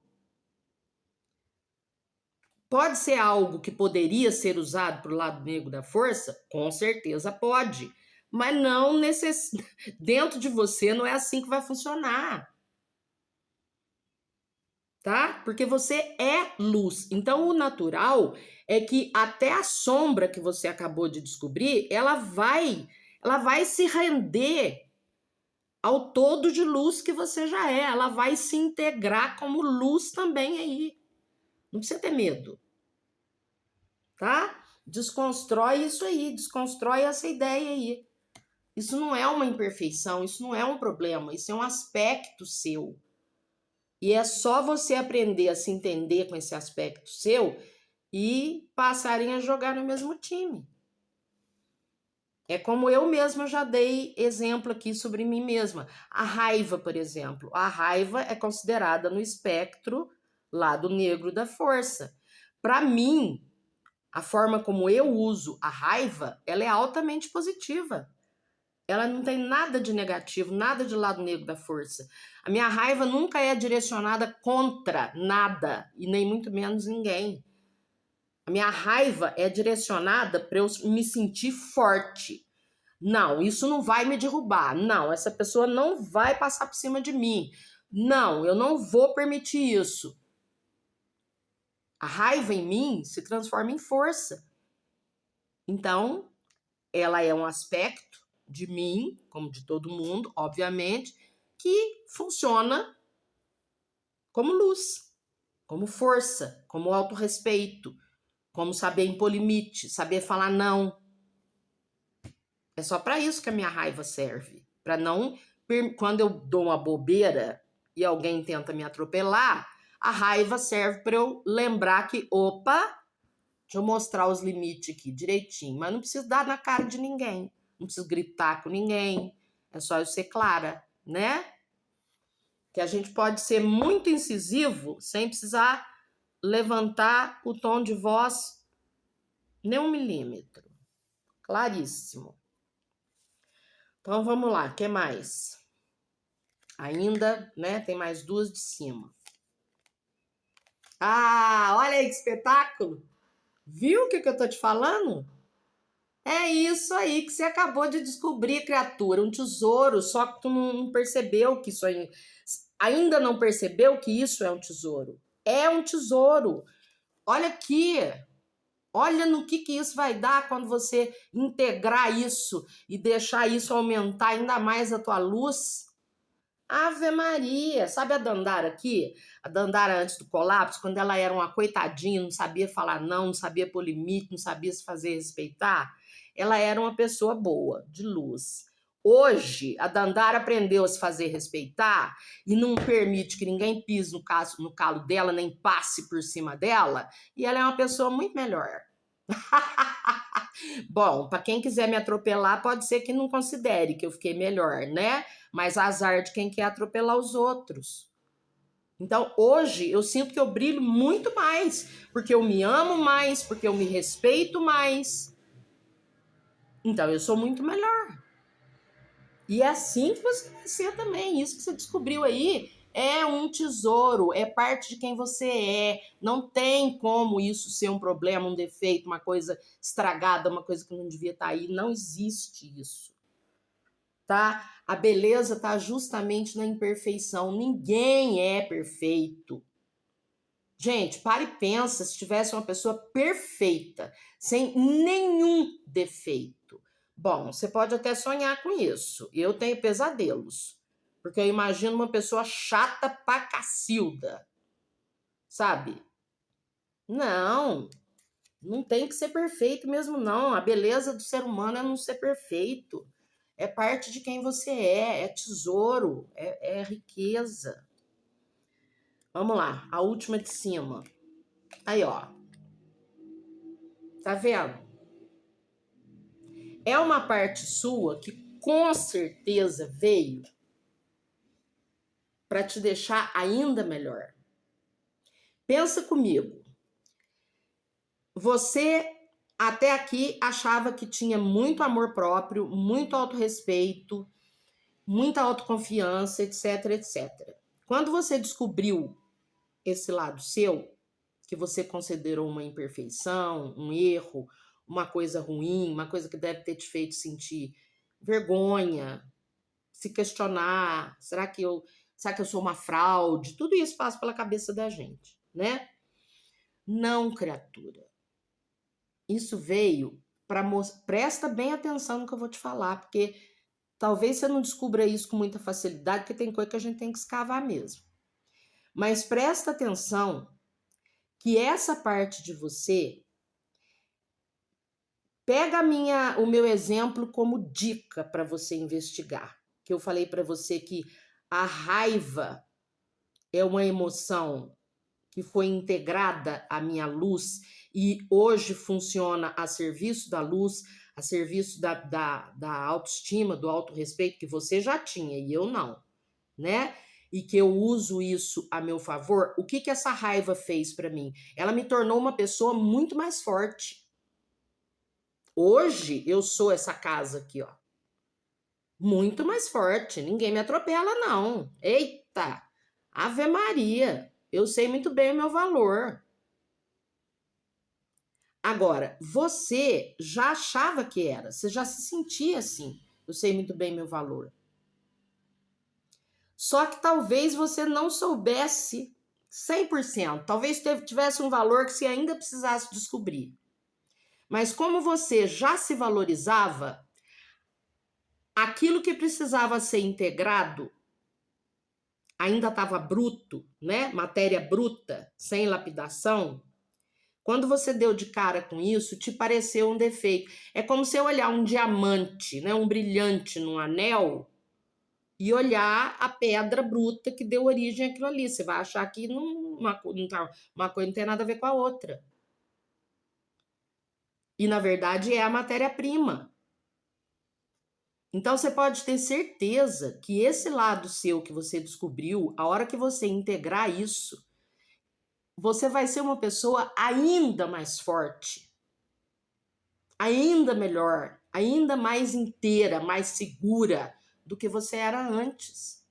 Pode ser algo que poderia ser usado para o lado negro da força? Com certeza pode. Mas não dentro de você não é assim que vai funcionar. Tá? Porque você é luz. Então, o natural é que até a sombra que você acabou de descobrir, ela vai se render ao todo de luz que você já é. Ela vai se integrar como luz também aí. Não precisa ter medo. Tá? Desconstrói isso aí, desconstrói essa ideia aí. Isso não é uma imperfeição, isso não é um problema, isso é um aspecto seu. E é só você aprender a se entender com esse aspecto seu e passarem a jogar no mesmo time. É como eu mesma já dei exemplo aqui sobre mim mesma. A raiva, por exemplo. A raiva é considerada no espectro lado negro da força. Para mim, a forma como eu uso a raiva, ela é altamente positiva. Ela não tem nada de negativo, nada de lado negro da força. A minha raiva nunca é direcionada contra nada, e nem muito menos ninguém. A minha raiva é direcionada para eu me sentir forte. Não, isso não vai me derrubar. Não, essa pessoa não vai passar por cima de mim. Não, eu não vou permitir isso. A raiva em mim se transforma em força. Então, ela é um aspecto de mim, como de todo mundo, obviamente, que funciona como luz, como força, como autorrespeito, como saber impor limite, saber falar não. É só para isso que a minha raiva serve. Para não, quando eu dou uma bobeira e alguém tenta me atropelar, a raiva serve para eu lembrar que, opa, Deixa eu mostrar os limites aqui direitinho. Mas não preciso dar na cara de ninguém. Não preciso gritar com ninguém. É só eu ser clara, né? Que a gente pode ser muito incisivo sem precisar levantar o tom de voz nem 1 milímetro. Claríssimo. Então, vamos lá. O que mais? Ainda, né? Tem mais 2 de cima. Ah, olha aí que espetáculo! Viu o que eu tô te falando? É isso aí que você acabou de descobrir, criatura. Um tesouro, só que tu não percebeu que isso aí... Ainda não percebeu que isso é um tesouro. É um tesouro. Olha aqui. Olha no que isso vai dar quando você integrar isso e deixar isso aumentar ainda mais a tua luz. Ave Maria, sabe a Dandara aqui? A Dandara antes do colapso, quando ela era uma coitadinha, não sabia falar não sabia pôr limite, não sabia se fazer respeitar, ela era uma pessoa boa, de luz. Hoje, a Dandara aprendeu a se fazer respeitar e não permite que ninguém pise no calo dela, nem passe por cima dela, e ela é uma pessoa muito melhor. Bom, para quem quiser me atropelar, pode ser que não considere que eu fiquei melhor, né? Mas azar de quem quer atropelar os outros. Então, hoje, eu sinto que eu brilho muito mais, porque eu me amo mais, porque eu me respeito mais. Então, eu sou muito melhor. E é assim que você vai ser também. Isso que você descobriu aí é um tesouro, é parte de quem você é. Não tem como isso ser um problema, um defeito, uma coisa estragada, uma coisa que não devia estar aí. Não existe isso. Tá? A beleza está justamente na imperfeição. Ninguém é perfeito. Gente, para e pensa, se tivesse uma pessoa perfeita, sem nenhum defeito. Bom, você pode até sonhar com isso. Eu tenho pesadelos, porque eu imagino uma pessoa chata pra cacilda, sabe? Não, não tem que ser perfeito mesmo, não. A beleza do ser humano é não ser perfeito. É parte de quem você é tesouro, é riqueza. Vamos lá, a última de cima. Aí, ó. Tá vendo? É uma parte sua que com certeza veio para te deixar ainda melhor. Pensa comigo. Você até aqui achava que tinha muito amor próprio, muito autorrespeito, muita autoconfiança, etc, etc. Quando você descobriu esse lado seu, que você considerou uma imperfeição, um erro, uma coisa ruim, uma coisa que deve ter te feito sentir vergonha, se questionar, será que eu sou uma fraude? Tudo isso passa pela cabeça da gente, né? Não, criatura. Isso veio para mostrar, presta bem atenção no que eu vou te falar, porque talvez você não descubra isso com muita facilidade, porque tem coisa que a gente tem que escavar mesmo. Mas presta atenção que essa parte de você pega o meu exemplo como dica para você investigar. Que eu falei para você que a raiva é uma emoção que foi integrada à minha luz e hoje funciona a serviço da luz, a serviço da autoestima, do autorrespeito que você já tinha e eu não, né? E que eu uso isso a meu favor. O que essa raiva fez para mim? Ela me tornou uma pessoa muito mais forte. Hoje eu sou essa casa aqui, ó. Muito mais forte. Ninguém me atropela, não. Eita! Ave Maria! Eu sei muito bem o meu valor. Agora, você já achava que era, você já se sentia assim. Eu sei muito bem meu valor. Só que talvez você não soubesse 100%. Talvez tivesse um valor que você ainda precisasse descobrir. Mas como você já se valorizava, aquilo que precisava ser integrado ainda estava bruto, né? Matéria bruta, sem lapidação. Quando você deu de cara com isso, te pareceu um defeito. É como se eu olhar um diamante, né? Um brilhante num anel e olhar a pedra bruta que deu origem àquilo ali. Você vai achar que uma coisa não tem nada a ver com a outra. E, na verdade, é a matéria-prima. Então, você pode ter certeza que esse lado seu que você descobriu, a hora que você integrar isso, você vai ser uma pessoa ainda mais forte, ainda melhor, ainda mais inteira, mais segura do que você era antes.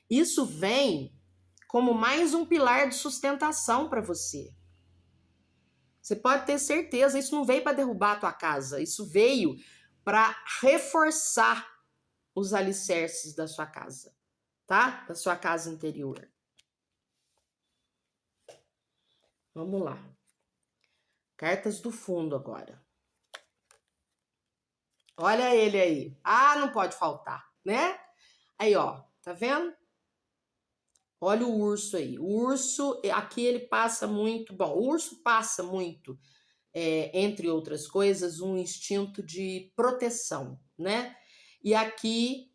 Isso vem como mais um pilar de sustentação para você. Você pode ter certeza, isso não veio para derrubar a tua casa, isso veio para reforçar os alicerces da sua casa, tá? Da sua casa interior. Vamos lá. Cartas do fundo agora. Olha ele aí. Ah, não pode faltar, né? Aí, ó, tá vendo? Olha o urso aí. O urso, aqui ele passa muito... Bom, o urso passa muito, entre outras coisas, um instinto de proteção, né? E aqui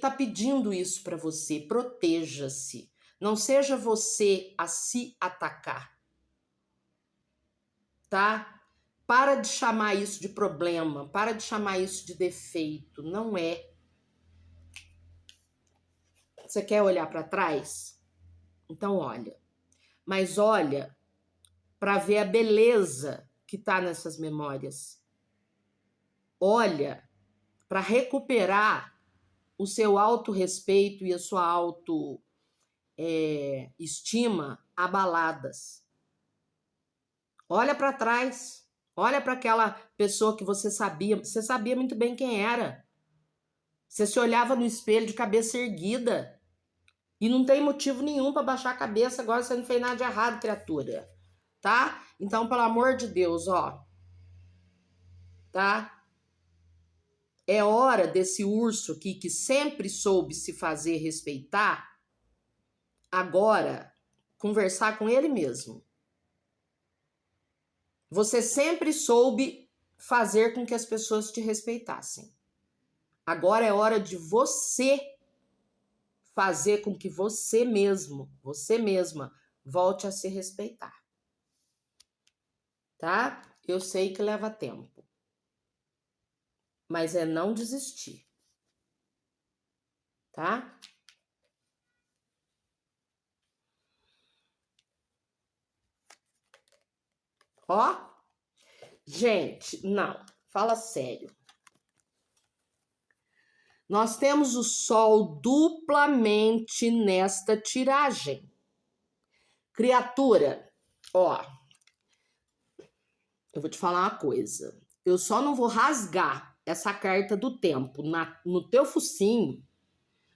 tá pedindo isso para você. Proteja-se. Não seja você a se atacar, tá? Para de chamar isso de problema, para de chamar isso de defeito. Não é. Você quer olhar para trás? Então olha. Mas olha para ver a beleza que tá nessas memórias. Olha para recuperar o seu autorrespeito e a sua autoestima abaladas. Olha para trás. Olha para aquela pessoa que você sabia muito bem quem era. Você se olhava no espelho de cabeça erguida. E não tem motivo nenhum para baixar a cabeça, agora você não fez nada de errado, criatura. Tá? Então, pelo amor de Deus, ó. Tá? É hora desse urso aqui que sempre soube se fazer respeitar, agora conversar com ele mesmo. Você sempre soube fazer com que as pessoas te respeitassem. Agora é hora de você fazer com que você mesmo, você mesma, volte a se respeitar. Tá? Eu sei que leva tempo. Mas é não desistir. Tá? Ó. Gente, não. Fala sério. Nós temos o Sol duplamente nesta tiragem. Criatura, ó, eu vou te falar uma coisa. Eu só não vou rasgar essa carta do tempo no teu focinho,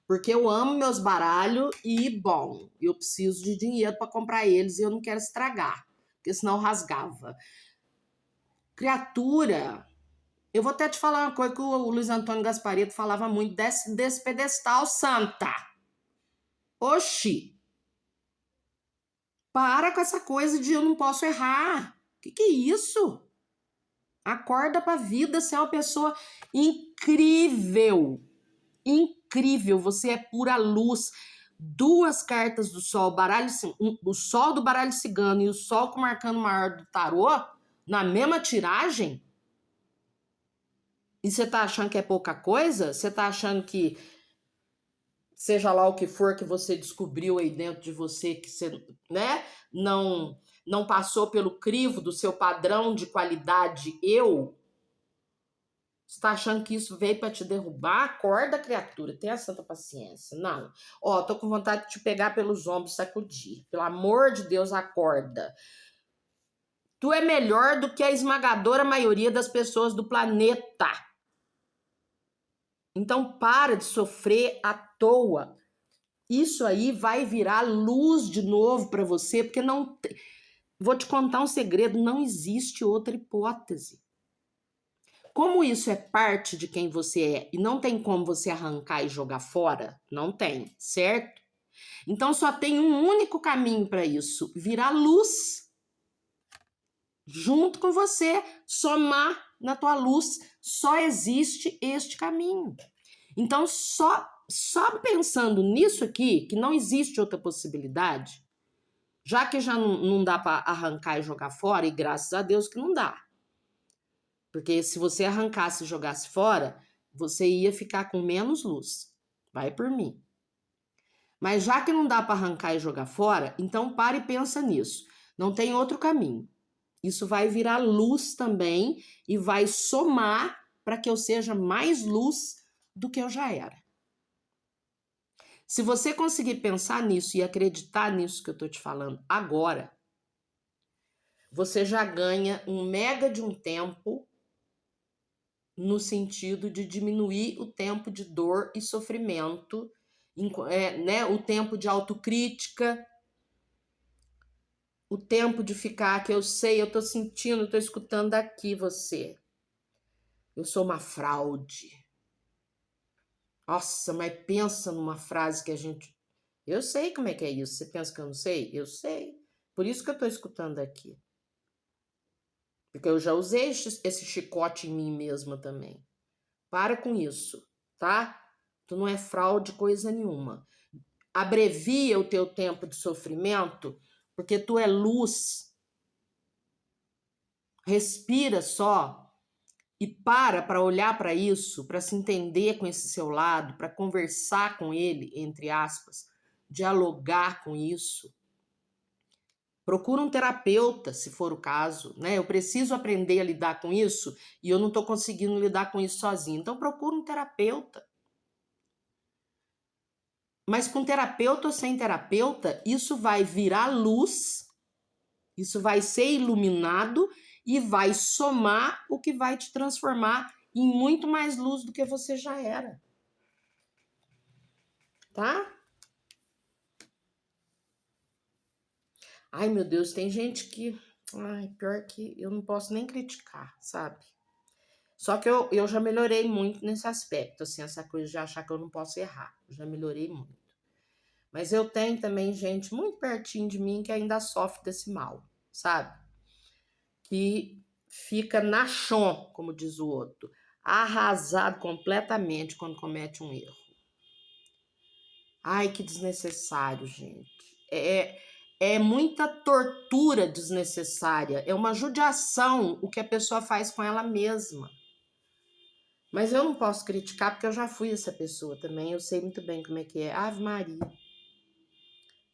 porque eu amo meus baralhos e, bom, eu preciso de dinheiro para comprar eles e eu não quero estragar, porque senão eu rasgava. Criatura... Eu vou até te falar uma coisa que o Luiz Antônio Gasparetto falava muito, desse pedestal, santa. Oxi. Para com essa coisa de eu não posso errar. Que é isso? Acorda pra vida, você é uma pessoa incrível. Incrível, você é pura luz. Duas cartas do sol, o sol do baralho cigano e o sol com o arcano maior do tarô, na mesma tiragem. E você tá achando que é pouca coisa? Você tá achando que, seja lá o que for que você descobriu aí dentro de você, que você, né, não passou pelo crivo do seu padrão de qualidade eu? Você tá achando que isso veio para te derrubar? Acorda, criatura, tenha santa paciência. Não. Ó, tô com vontade de te pegar pelos ombros e sacudir. Pelo amor de Deus, acorda. Tu é melhor do que a esmagadora maioria das pessoas do planeta. Então, para de sofrer à toa. Isso aí vai virar luz de novo para você, porque não... Vou te contar um segredo, não existe outra hipótese. Como isso é parte de quem você é e não tem como você arrancar e jogar fora, não tem, certo? Então, só tem um único caminho para isso, virar luz. Junto com você, somar na tua luz, só existe este caminho. Então, só pensando nisso aqui, que não existe outra possibilidade, já que já não dá para arrancar e jogar fora, e graças a Deus que não dá. Porque se você arrancasse e jogasse fora, você ia ficar com menos luz. Vai por mim. Mas já que não dá para arrancar e jogar fora, então para e pensa nisso. Não tem outro caminho. Isso vai virar luz também e vai somar para que eu seja mais luz do que eu já era. Se você conseguir pensar nisso e acreditar nisso que eu estou te falando agora, você já ganha um mega de um tempo no sentido de diminuir o tempo de dor e sofrimento, né? O tempo de autocrítica, o tempo de ficar que eu sei, eu tô sentindo, tô escutando daqui você. Eu sou uma fraude. Nossa, mas pensa numa frase que a gente... Eu sei como é que é isso. Você pensa que eu não sei? Eu sei. Por isso que eu tô escutando aqui. Porque eu já usei esse chicote em mim mesma também. Para com isso, tá? Tu não é fraude coisa nenhuma. Abrevia o teu tempo de sofrimento, porque tu é luz. Respira só e para olhar para isso, para se entender com esse seu lado, para conversar com ele, entre aspas, dialogar com isso. Procura um terapeuta, se for o caso, né? Eu preciso aprender a lidar com isso e eu não estou conseguindo lidar com isso sozinho. Então procura um terapeuta. Mas com terapeuta ou sem terapeuta, isso vai virar luz, isso vai ser iluminado e vai somar o que vai te transformar em muito mais luz do que você já era. Tá? Ai, meu Deus, tem gente que... Ai, pior que eu não posso nem criticar, sabe? Só que eu já melhorei muito nesse aspecto, assim, essa coisa de achar que eu não posso errar. Eu já melhorei muito. Mas eu tenho também gente muito pertinho de mim que ainda sofre desse mal, sabe? Que fica na chão, como diz o outro, arrasado completamente quando comete um erro. Ai, que desnecessário, gente. É muita tortura desnecessária, é uma judiação o que a pessoa faz com ela mesma. Mas eu não posso criticar porque eu já fui essa pessoa também, eu sei muito bem como é que é. Ave Maria.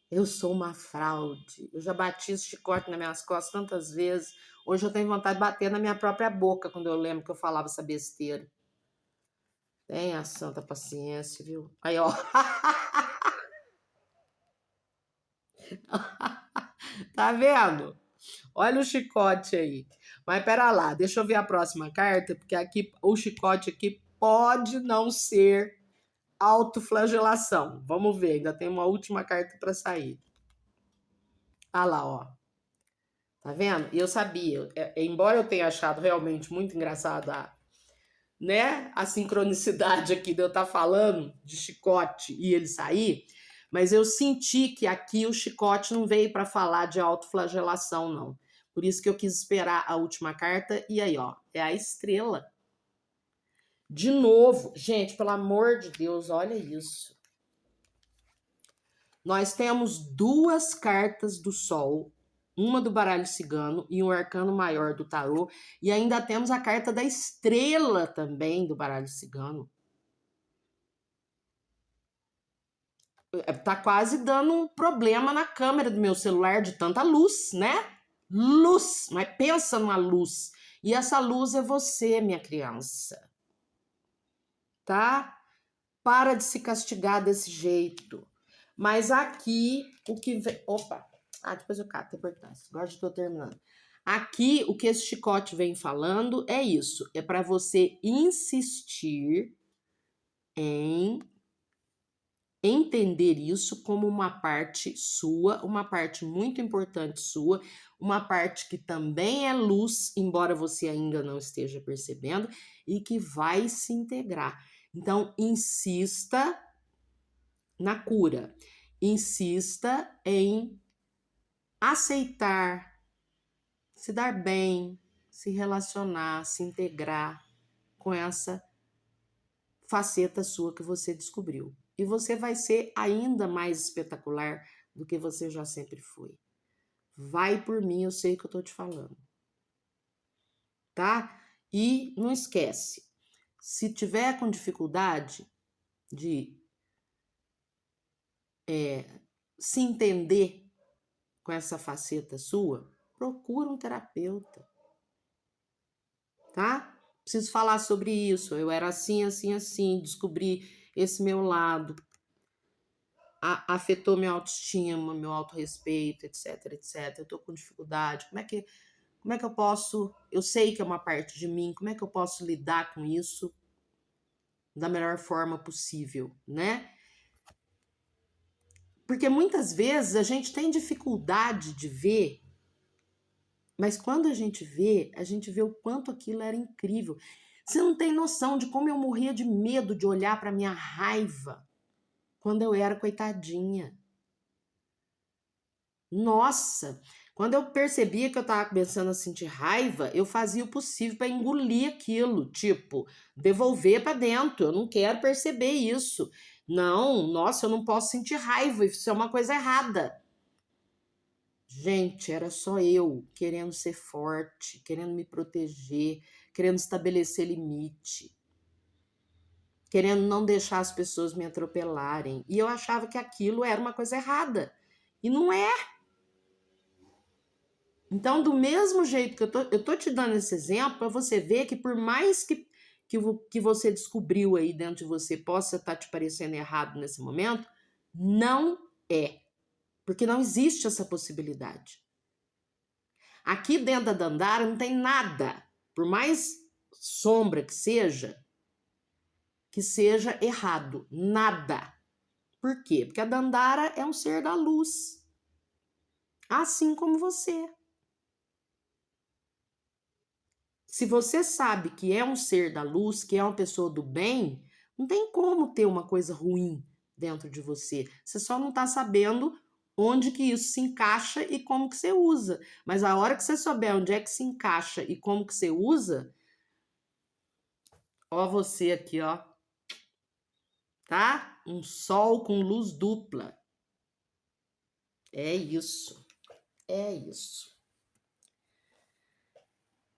Eu sou uma fraude. Eu já bati esse chicote nas minhas costas tantas vezes. Hoje eu tenho vontade de bater na minha própria boca quando eu lembro que eu falava essa besteira. Tenha santa paciência, viu? Aí, ó. Tá vendo? Olha o chicote aí. Mas pera lá, deixa eu ver a próxima carta, porque aqui o chicote aqui pode não ser autoflagelação. Vamos ver, ainda tem uma última carta para sair. Ah lá, ó. Tá vendo? E eu sabia, embora eu tenha achado realmente muito engraçada, né, a sincronicidade aqui de eu estar falando de chicote e ele sair, mas eu senti que aqui o chicote não veio para falar de autoflagelação, não. Por isso que eu quis esperar a última carta, e aí, ó, é a estrela. De novo, gente, pelo amor de Deus, olha isso. Nós temos duas cartas do Sol, uma do baralho cigano e um arcano maior do tarô, e ainda temos a carta da estrela também do baralho cigano. Tá quase dando um problema na câmera do meu celular de tanta luz, né? Luz, mas pensa numa luz. E essa luz é você, minha criança. Tá? Para de se castigar desse jeito. Mas aqui, o que vem... Opa! Ah, depois eu cato, tem importância. Agora já estou terminando. Aqui, o que esse chicote vem falando é isso. É para você insistir em entender isso como uma parte sua, uma parte muito importante sua, uma parte que também é luz, embora você ainda não esteja percebendo, e que vai se integrar. Então, insista na cura. Insista em aceitar, se dar bem, se relacionar, se integrar com essa faceta sua que você descobriu. E você vai ser ainda mais espetacular do que você já sempre foi. Vai por mim, eu sei o que eu tô te falando. Tá? E não esquece, se tiver com dificuldade de se entender com essa faceta sua, procura um terapeuta, tá? Preciso falar sobre isso. Eu era assim, assim, assim, descobri esse meu lado, afetou minha autoestima, meu autorrespeito, etc, etc. Eu tô com dificuldade. Como é que eu posso? Eu sei que é uma parte de mim. Como é que eu posso lidar com isso da melhor forma possível, né? Porque muitas vezes a gente tem dificuldade de ver, mas quando a gente vê o quanto aquilo era incrível. Você não tem noção de como eu morria de medo de olhar para minha raiva quando eu era coitadinha. Nossa, quando eu percebia que eu estava começando a sentir raiva, eu fazia o possível para engolir aquilo, tipo, devolver para dentro. Eu não quero perceber isso. Não, nossa, eu não posso sentir raiva, isso é uma coisa errada. Gente, era só eu querendo ser forte, querendo me proteger, querendo estabelecer limite, querendo não deixar as pessoas me atropelarem. E eu achava que aquilo era uma coisa errada. E não é. Então, do mesmo jeito que eu tô te dando esse exemplo para você ver que por mais que você descobriu aí dentro de você possa estar te parecendo errado nesse momento, não é. Porque não existe essa possibilidade. Aqui dentro da Dandara não tem nada, por mais sombra que seja errado. Nada. Por quê? Porque a Dandara é um ser da luz. Assim como você. Se você sabe que é um ser da luz, que é uma pessoa do bem, não tem como ter uma coisa ruim dentro de você. Você só não está sabendo onde que isso se encaixa e como que você usa. Mas a hora que você souber onde é que se encaixa e como que você usa, ó você aqui, ó, tá? Um sol com luz dupla. É isso. É isso.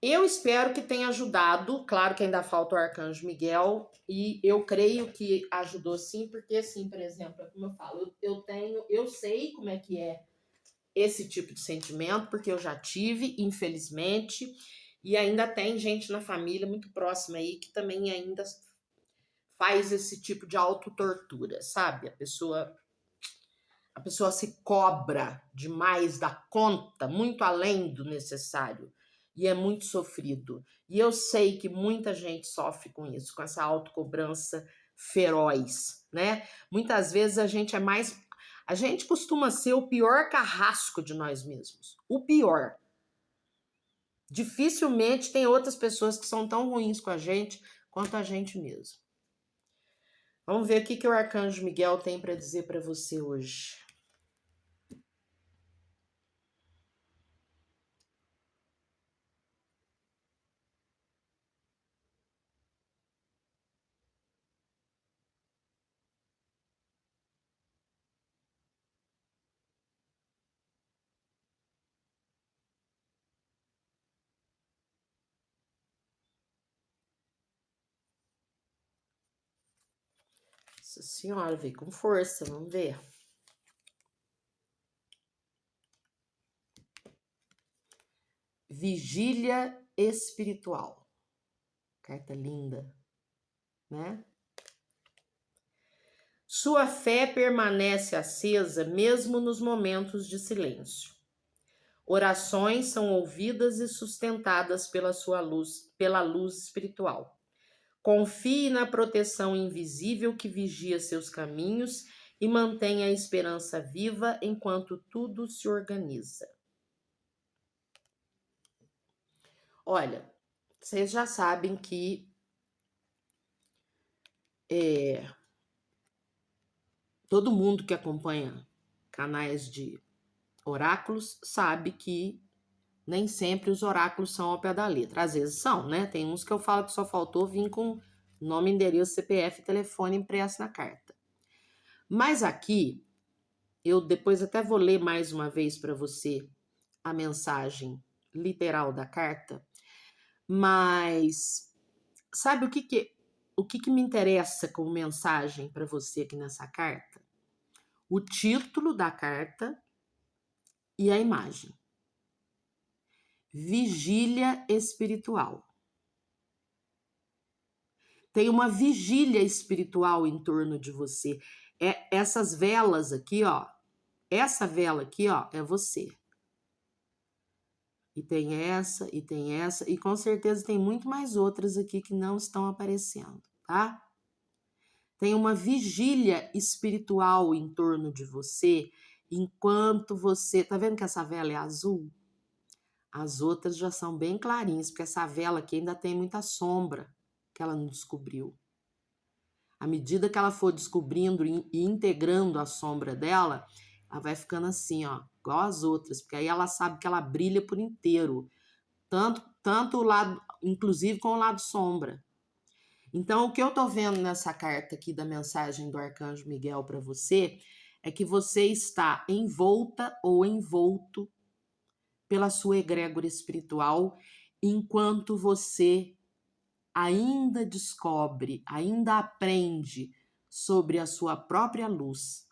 Eu espero que tenha ajudado. Claro que ainda falta o Arcanjo Miguel. E eu creio que ajudou sim, porque assim, por exemplo, como eu falo, eu sei como é que é esse tipo de sentimento, porque eu já tive, infelizmente, e ainda tem gente na família muito próxima aí que também ainda faz esse tipo de autotortura, sabe? A pessoa se cobra demais da conta, muito além do necessário, e é muito sofrido. E eu sei que muita gente sofre com isso, com essa autocobrança feroz, né? Muitas vezes a gente costuma ser o pior carrasco de nós mesmos, o pior. Dificilmente tem outras pessoas que são tão ruins com a gente quanto a gente mesmo. Vamos ver o que o Arcanjo Miguel tem para dizer para você hoje. Nossa senhora, veio com força, vamos ver. Vigília espiritual. Carta linda, né? Sua fé permanece acesa mesmo nos momentos de silêncio. Orações são ouvidas e sustentadas pela luz espiritual. Confie na proteção invisível que vigia seus caminhos e mantenha a esperança viva enquanto tudo se organiza. Olha, vocês já sabem que todo mundo que acompanha canais de oráculos sabe que nem sempre os oráculos são ao pé da letra. Às vezes são, né? Tem uns que eu falo que só faltou vir com nome, endereço, CPF e telefone impresso na carta. Mas aqui, eu depois até vou ler mais uma vez para você a mensagem literal da carta, Mas sabe o que me interessa como mensagem para você aqui nessa carta? O título da carta e a imagem. Vigília espiritual. Tem uma vigília espiritual em torno de você. Essas velas aqui, ó. Essa vela aqui, ó, é você. E tem essa, e com certeza tem muito mais outras aqui que não estão aparecendo, tá? Tem uma vigília espiritual em torno de você, enquanto você... Tá vendo que essa vela é azul? As outras já são bem clarinhas, porque essa vela aqui ainda tem muita sombra que ela não descobriu. À medida que ela for descobrindo e integrando a sombra dela, ela vai ficando assim, ó, igual as outras, porque aí ela sabe que ela brilha por inteiro, tanto o lado, inclusive com o lado sombra. Então, o que eu tô vendo nessa carta aqui da mensagem do Arcanjo Miguel para você é que você está envolta ou envolto pela sua egrégora espiritual, enquanto você ainda descobre, ainda aprende sobre a sua própria luz,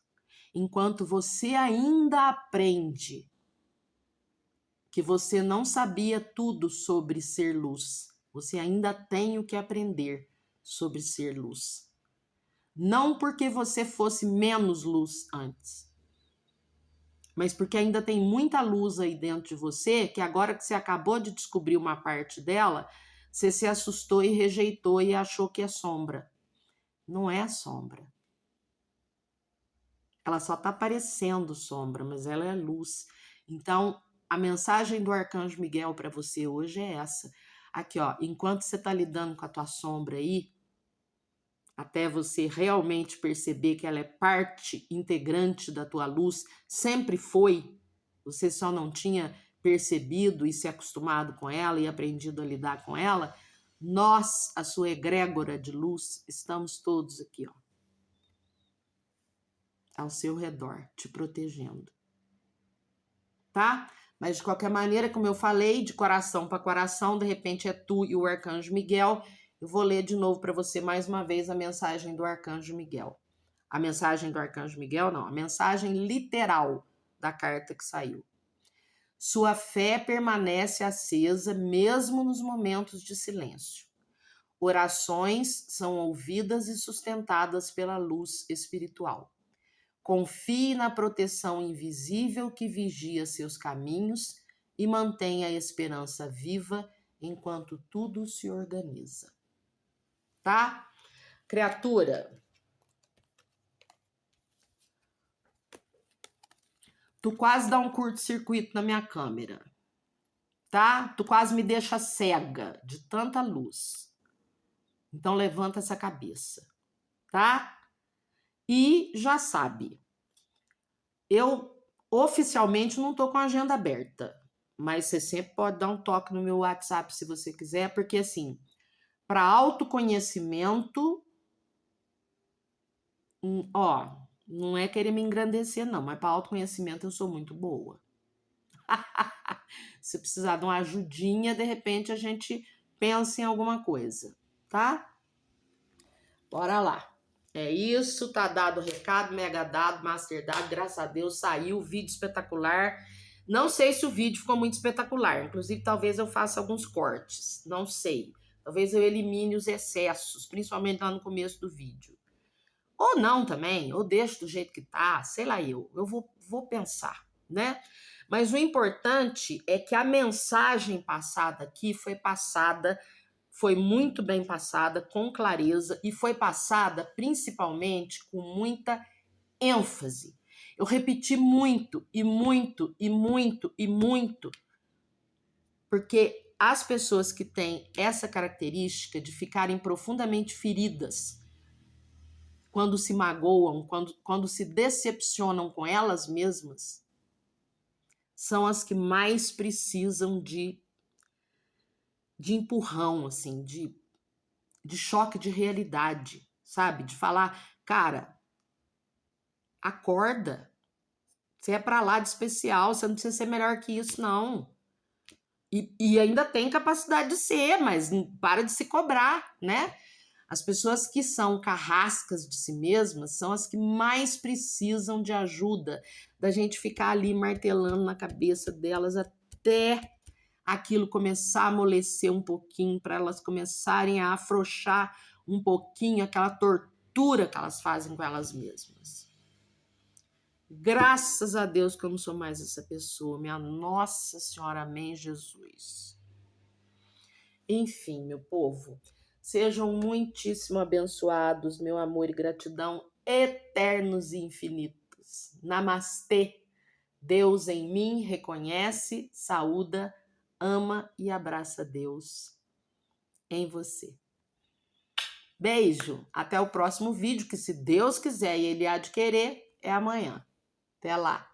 enquanto você ainda aprende que você não sabia tudo sobre ser luz, você ainda tem o que aprender sobre ser luz. Não porque você fosse menos luz antes, mas porque ainda tem muita luz aí dentro de você, que agora que você acabou de descobrir uma parte dela, você se assustou e rejeitou e achou que é sombra. Não é sombra. Ela só está parecendo sombra, mas ela é luz. Então, a mensagem do Arcanjo Miguel para você hoje é essa. Aqui, ó, enquanto você está lidando com a tua sombra aí, até você realmente perceber que ela é parte integrante da tua luz, sempre foi, você só não tinha percebido e se acostumado com ela e aprendido a lidar com ela, nós, a sua egrégora de luz, estamos todos aqui, ó, ao seu redor, te protegendo. Tá? Mas de qualquer maneira, como eu falei, de coração para coração, de repente é tu e o Arcanjo Miguel. Eu vou ler de novo para você mais uma vez a mensagem do Arcanjo Miguel. A mensagem do Arcanjo Miguel, não, a mensagem literal da carta que saiu. Sua fé permanece acesa mesmo nos momentos de silêncio. Orações são ouvidas e sustentadas pela luz espiritual. Confie na proteção invisível que vigia seus caminhos e mantenha a esperança viva enquanto tudo se organiza. Tá? Criatura, tu quase dá um curto-circuito na minha câmera, tá? Tu quase me deixa cega de tanta luz. Então levanta essa cabeça, tá? E já sabe, eu oficialmente não tô com a agenda aberta, mas você sempre pode dar um toque no meu WhatsApp se você quiser, porque assim, para autoconhecimento, ó, não é querer me engrandecer não, mas para autoconhecimento eu sou muito boa. Se precisar de uma ajudinha, de repente a gente pensa em alguma coisa, tá? Bora lá. É isso, tá dado o recado, mega dado, master dado, graças a Deus saiu, vídeo espetacular. Não sei se o vídeo ficou muito espetacular, inclusive talvez eu faça alguns cortes, não sei. Talvez eu elimine os excessos, principalmente lá no começo do vídeo. Ou não também, ou deixo do jeito que tá, sei lá eu vou pensar, né? Mas o importante é que a mensagem passada aqui foi muito bem passada, com clareza, e foi passada principalmente com muita ênfase. Eu repeti muito, e muito, e muito, e muito, porque as pessoas que têm essa característica de ficarem profundamente feridas quando se magoam, quando se decepcionam com elas mesmas, são as que mais precisam de empurrão, assim, de choque de realidade, sabe? De falar, cara, acorda. Você é pra lá de especial, você não precisa ser melhor que isso, não. E ainda tem capacidade de ser, mas para de se cobrar, né? As pessoas que são carrascas de si mesmas são as que mais precisam de ajuda, da gente ficar ali martelando na cabeça delas até aquilo começar a amolecer um pouquinho, para elas começarem a afrouxar um pouquinho aquela tortura que elas fazem com elas mesmas. Graças a Deus que eu não sou mais essa pessoa, minha Nossa Senhora, amém, Jesus. Enfim, meu povo, sejam muitíssimo abençoados, meu amor e gratidão eternos e infinitos. Namastê. Deus em mim reconhece, saúda, ama e abraça Deus em você. Beijo, até o próximo vídeo, que se Deus quiser e Ele há de querer, é amanhã. Até lá.